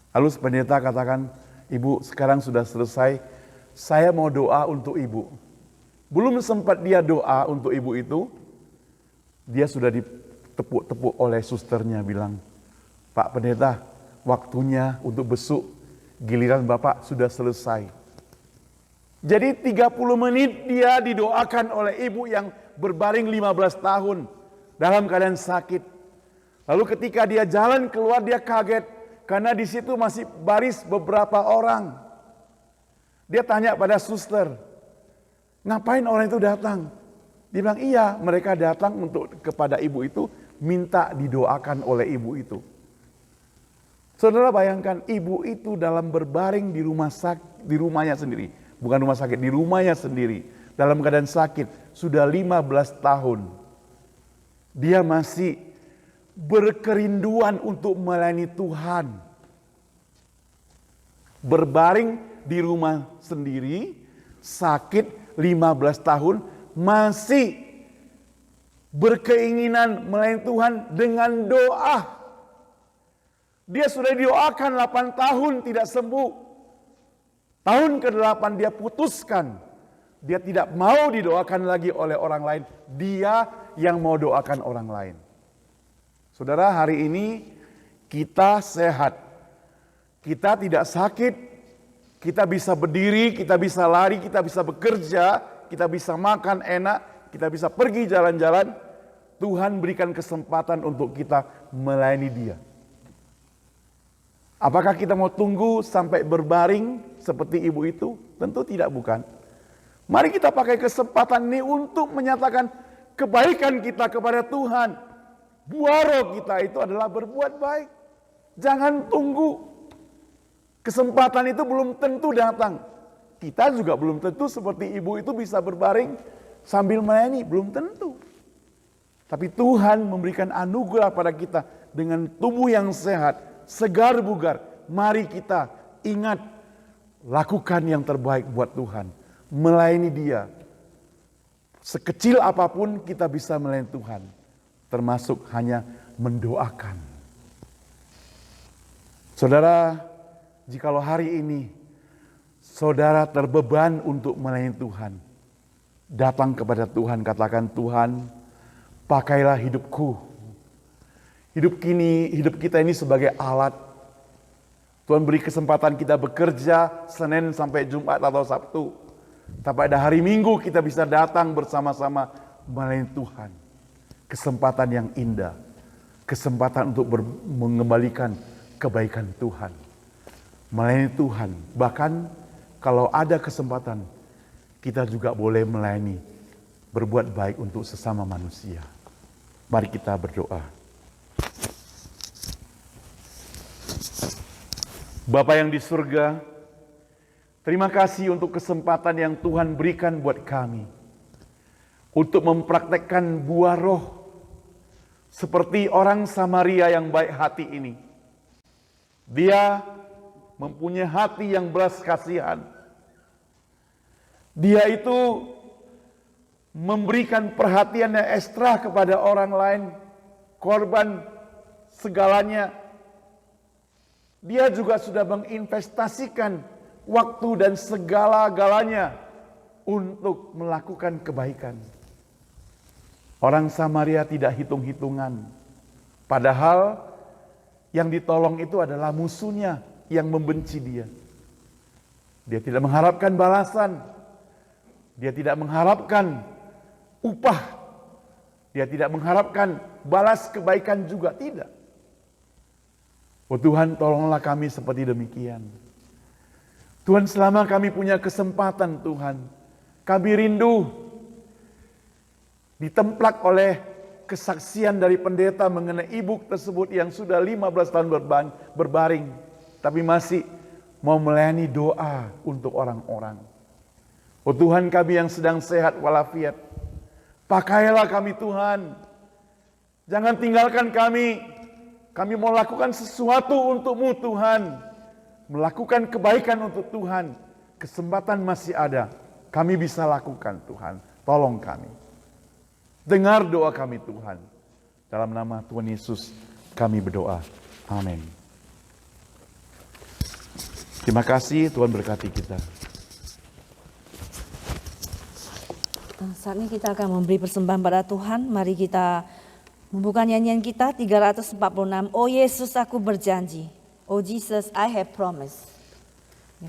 Lalu pendeta katakan, Ibu sekarang sudah selesai, saya mau doa untuk ibu. Belum sempat dia doa untuk ibu itu, dia sudah ditepuk-tepuk oleh susternya bilang, Pak Pendeta, waktunya untuk besuk, giliran Bapak sudah selesai. Jadi 30 menit dia didoakan oleh ibu yang berbaring 15 tahun dalam keadaan sakit. Lalu ketika dia jalan keluar, dia kaget karena di situ masih baris beberapa orang. Dia tanya pada suster, ngapain orang itu datang? Dia bilang, iya, mereka datang untuk kepada ibu itu, minta didoakan oleh ibu itu. Saudara bayangkan, ibu itu dalam berbaring di rumahnya sendiri, bukan rumah sakit, di rumahnya sendiri, dalam keadaan sakit, sudah 15 tahun. Dia masih berkerinduan untuk melayani Tuhan. Berbaring di rumah sendiri, sakit 15 tahun, masih berkeinginan melayani Tuhan dengan doa. Dia sudah didoakan 8 tahun tidak sembuh. Tahun ke-8 dia putuskan Dia tidak mau didoakan lagi oleh orang lain. Dia yang mau doakan orang lain. Saudara, hari ini kita sehat. Kita tidak sakit. Kita bisa berdiri, kita bisa lari, kita bisa bekerja, kita bisa makan enak, kita bisa pergi jalan-jalan. Tuhan berikan kesempatan untuk kita melayani Dia. Apakah kita mau tunggu sampai berbaring seperti ibu itu? Tentu tidak, bukan. Mari kita pakai kesempatan ini untuk menyatakan kebaikan kita kepada Tuhan. Buah kita itu adalah berbuat baik. Jangan tunggu. Kesempatan itu belum tentu datang. Kita juga belum tentu seperti ibu itu bisa berbaring sambil melayani. Belum tentu. Tapi Tuhan memberikan anugerah pada kita dengan tubuh yang sehat, segar bugar. Mari kita ingat, lakukan yang terbaik buat Tuhan. Melayani Dia. Sekecil apapun kita bisa melayani Tuhan. Termasuk hanya mendoakan. Saudara, jikalau hari ini saudara terbeban untuk melayani Tuhan, datang kepada Tuhan, katakan, Tuhan, pakailah hidupku. Hidup kita ini sebagai alat. Tuhan beri kesempatan kita bekerja Senin sampai Jumat atau Sabtu. Tapi pada hari Minggu kita bisa datang bersama-sama melayani Tuhan. Kesempatan yang indah. Kesempatan untuk mengembalikan kebaikan Tuhan. Melayani Tuhan. Bahkan kalau ada kesempatan, kita juga boleh melayani. Berbuat baik untuk sesama manusia. Mari kita berdoa. Bapa yang di surga, terima kasih untuk kesempatan yang Tuhan berikan buat kami. Untuk mempraktekkan buah roh. Seperti orang Samaria yang baik hati ini. Dia mempunyai hati yang belas kasihan. Dia itu memberikan perhatian yang ekstra kepada orang lain. Korban segalanya. Dia juga sudah menginvestasikan waktu dan segala-galanya untuk melakukan kebaikan. Orang Samaria tidak hitung-hitungan. Padahal yang ditolong itu adalah musuhnya yang membenci dia. Dia tidak mengharapkan balasan. Dia tidak mengharapkan upah. Dia tidak mengharapkan balas kebaikan juga, tidak. Oh Tuhan, tolonglah kami seperti demikian. Tuhan, selama kami punya kesempatan Tuhan, kami rindu ditemplak oleh kesaksian dari pendeta mengenai ibu tersebut yang sudah 15 tahun berbaring, tapi masih mau melayani doa untuk orang-orang. Oh Tuhan, kami yang sedang sehat walafiat, pakailah kami Tuhan. Jangan tinggalkan kami. Kami mau lakukan sesuatu untuk-Mu Tuhan. Melakukan kebaikan untuk Tuhan. Kesempatan masih ada. Kami bisa lakukan Tuhan. Tolong kami. Dengar doa kami Tuhan. Dalam nama Tuhan Yesus kami berdoa. Amin. Terima kasih, Tuhan berkati kita. Saat ini kita akan memberi persembahan pada Tuhan. Mari kita membuka nyanyian kita 346. Oh Yesus, aku berjanji. Oh Jesus, I have promised.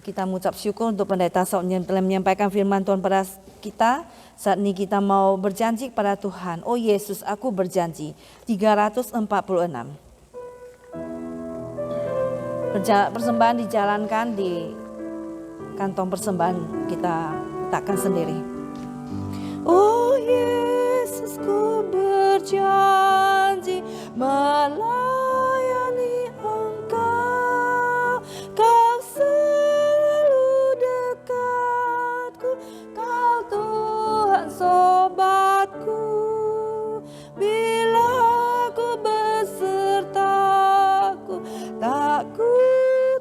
Kita mengucap syukur untuk pendeta Saud yang telah menyampaikan firman Tuhan pada kita. Saat ini kita mau berjanji kepada Tuhan. Oh Yesus, aku berjanji. 346. Persembahan dijalankan di kantong persembahan, kita letakkan sendiri. Oh Yesus, ku berjanji melayani Engkau. Kau selalu dekatku, Kau Tuhan sobatku. Bila ku besertaku,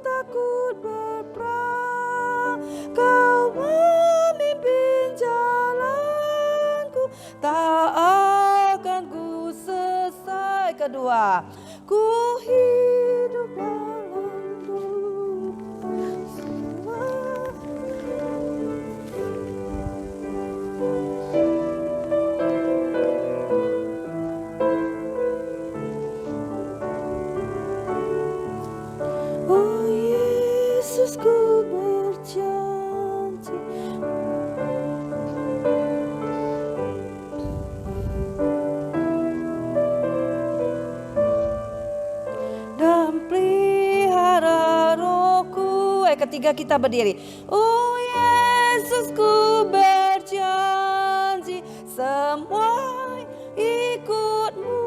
takut berperang. Kau memimpin jalanku, tak akan ku sesat. Kedua, ku hidup dalam-Mu. ketiga kita berdiri. Oh Yesus, ku berjanji semua ikutmu.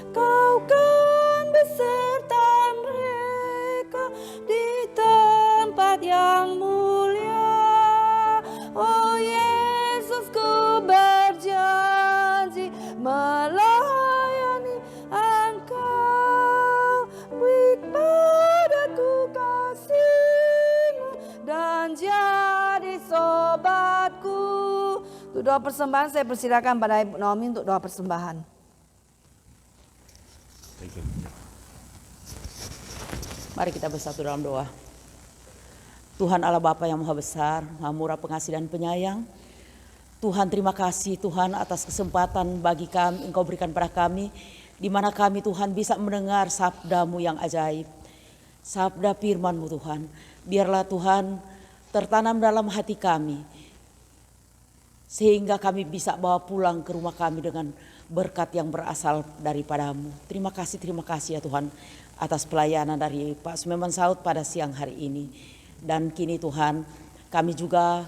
Kau kan beserta mereka di tempat yang mulia. Oh Yesus, ku berjanji melayani Engkau. Beri padaku kasih-Mu dan jadi sobatku. Untuk doa persembahan saya persilakan pada Ibu Naomi untuk doa persembahan. Mari kita bersatu dalam doa. Tuhan Allah Bapa yang Maha Besar, Maha Murah, Pengasih dan Penyayang. Tuhan, terima kasih Tuhan atas kesempatan bagi kami Engkau berikan pada kami, di mana kami Tuhan bisa mendengar sabda-Mu yang ajaib. Sabda firman-Mu Tuhan, biarlah Tuhan tertanam dalam hati kami, sehingga kami bisa bawa pulang ke rumah kami dengan berkat yang berasal daripada-Mu. Terima kasih ya Tuhan atas pelayanan dari Pak Sumeman Saud pada siang hari ini. Dan kini Tuhan, kami juga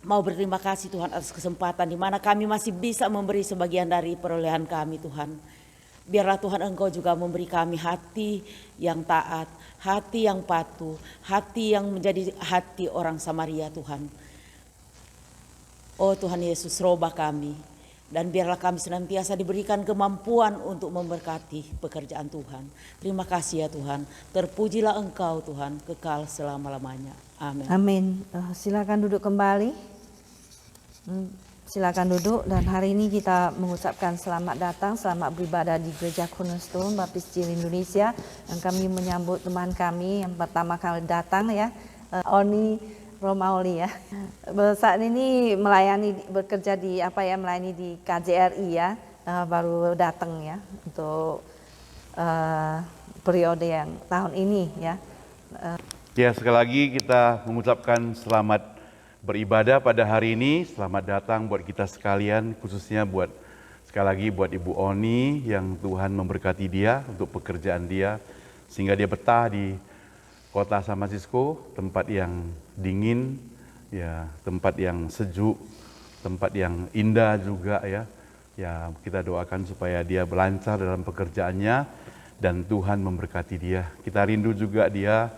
mau berterima kasih Tuhan atas kesempatan di mana kami masih bisa memberi sebagian dari perolehan kami Tuhan. Biarlah Tuhan Engkau juga memberi kami hati yang taat, hati yang patuh, hati yang menjadi hati orang Samaria Tuhan. Oh Tuhan Yesus, robah kami. Dan biarlah kami senantiasa diberikan kemampuan untuk memberkati pekerjaan Tuhan. Terima kasih ya Tuhan. Terpujilah Engkau Tuhan, kekal selama-lamanya. Amin. Amin. Silakan duduk kembali. Silakan duduk, dan hari ini kita mengucapkan selamat datang, selamat beribadah di Gereja Cornerstone Baptis Ciel Indonesia. Dan kami menyambut teman kami yang pertama kali datang ya, Oni Romauli ya. Saat ini bekerja di melayani di KJRI ya, baru datang ya untuk periode yang tahun ini ya. Ya, sekali lagi kita mengucapkan selamat beribadah pada hari ini. Selamat datang buat kita sekalian, khususnya sekali lagi buat Ibu Oni yang Tuhan memberkati dia untuk pekerjaan dia, sehingga dia betah di kota San Francisco, tempat yang dingin, ya, tempat yang sejuk, tempat yang indah juga ya. Ya, kita doakan supaya dia lancar dalam pekerjaannya dan Tuhan memberkati dia. Kita rindu juga dia,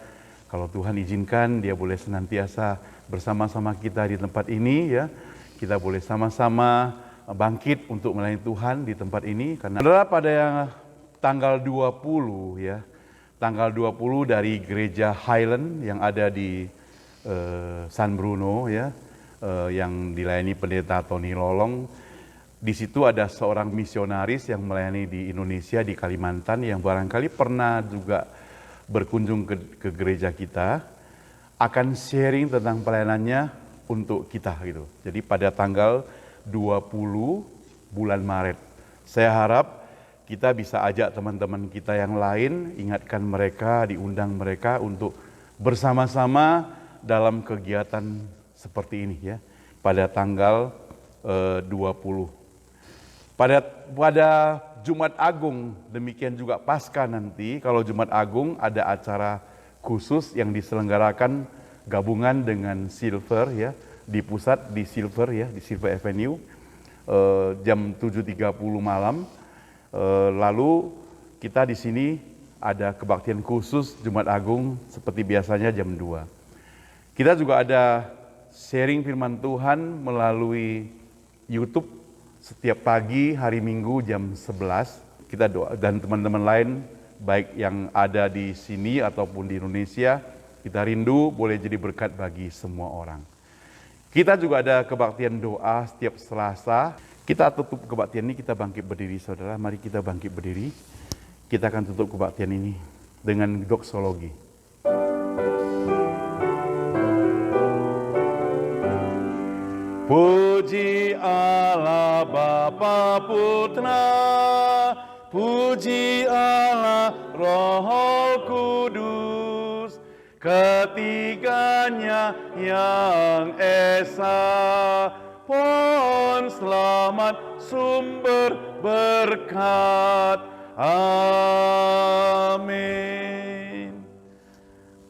kalau Tuhan izinkan dia boleh senantiasa bersama-sama kita di tempat ini ya. Kita boleh sama-sama bangkit untuk melayani Tuhan di tempat ini, karena pada tanggal 20 ya. Tanggal 20 dari gereja Highland yang ada di San Bruno ya, yang dilayani pendeta Tony Lolong. Di situ ada seorang misionaris yang melayani di Indonesia, di Kalimantan, yang barangkali pernah juga berkunjung ke gereja kita, akan sharing tentang pelayanannya untuk kita gitu. Jadi pada tanggal 20 bulan Maret, saya harap kita bisa ajak teman-teman kita yang lain, ingatkan mereka, diundang mereka untuk bersama-sama dalam kegiatan seperti ini ya, pada tanggal 20. Pada Jumat Agung, demikian juga Paskah nanti, kalau Jumat Agung ada acara khusus yang diselenggarakan gabungan dengan Silver ya, di pusat di Silver ya, di Silver Avenue, jam 7.30 malam. Lalu kita di sini ada kebaktian khusus Jumat Agung seperti biasanya jam 2. Kita juga ada sharing firman Tuhan melalui YouTube setiap pagi hari Minggu jam 11. Kita doa, dan teman-teman lain baik yang ada di sini ataupun di Indonesia, kita rindu boleh jadi berkat bagi semua orang. Kita juga ada kebaktian doa setiap Selasa. Kita tutup kebaktian ini, kita bangkit berdiri saudara, mari kita bangkit berdiri. Kita akan tutup kebaktian ini dengan doksologi. Puji Allah Bapa Putra, puji Allah Roh Kudus, ketiganya yang esa. Pohon selamat sumber berkat. Amin.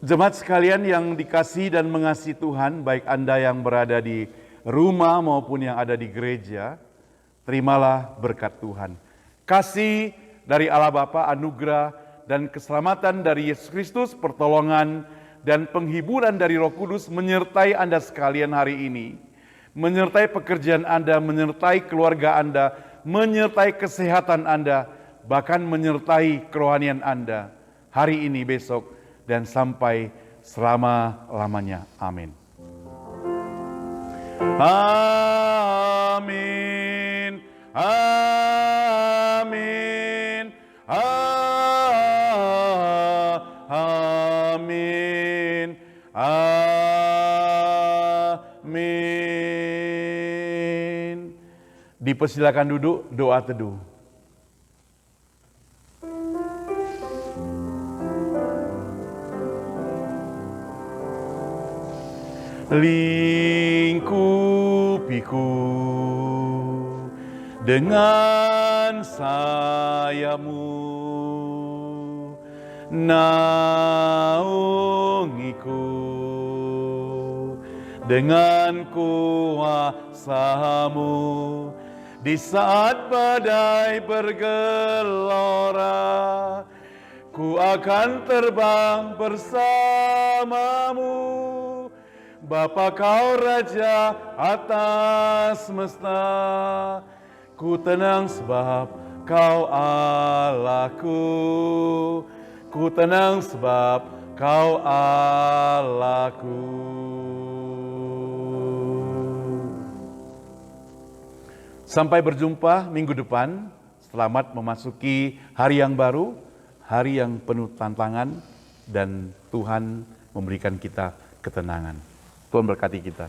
Jemaat sekalian yang dikasihi dan mengasihi Tuhan, baik Anda yang berada di rumah maupun yang ada di gereja, terimalah berkat Tuhan. Kasih dari Allah Bapa, anugerah dan keselamatan dari Yesus Kristus, pertolongan dan penghiburan dari Roh Kudus menyertai Anda sekalian hari ini, menyertai pekerjaan Anda, menyertai keluarga Anda, menyertai kesehatan Anda, bahkan menyertai kerohanian Anda hari ini, besok, dan sampai selama-lamanya. Amin. Amin. Amin. Amin. Amin. Dipersilakan duduk, doa teduh. Lingkupiku dengan sayapmu, naungiku dengan kuasa-Mu di saat badai bergelora. Ku akan terbang bersamamu, Bapa Kau Raja atas semesta. Ku tenang sebab Kau Allahku, ku tenang sebab Kau Allahku. Sampai berjumpa minggu depan. Selamat memasuki hari yang baru, hari yang penuh tantangan, dan Tuhan memberikan kita ketenangan. Tuhan berkati kita.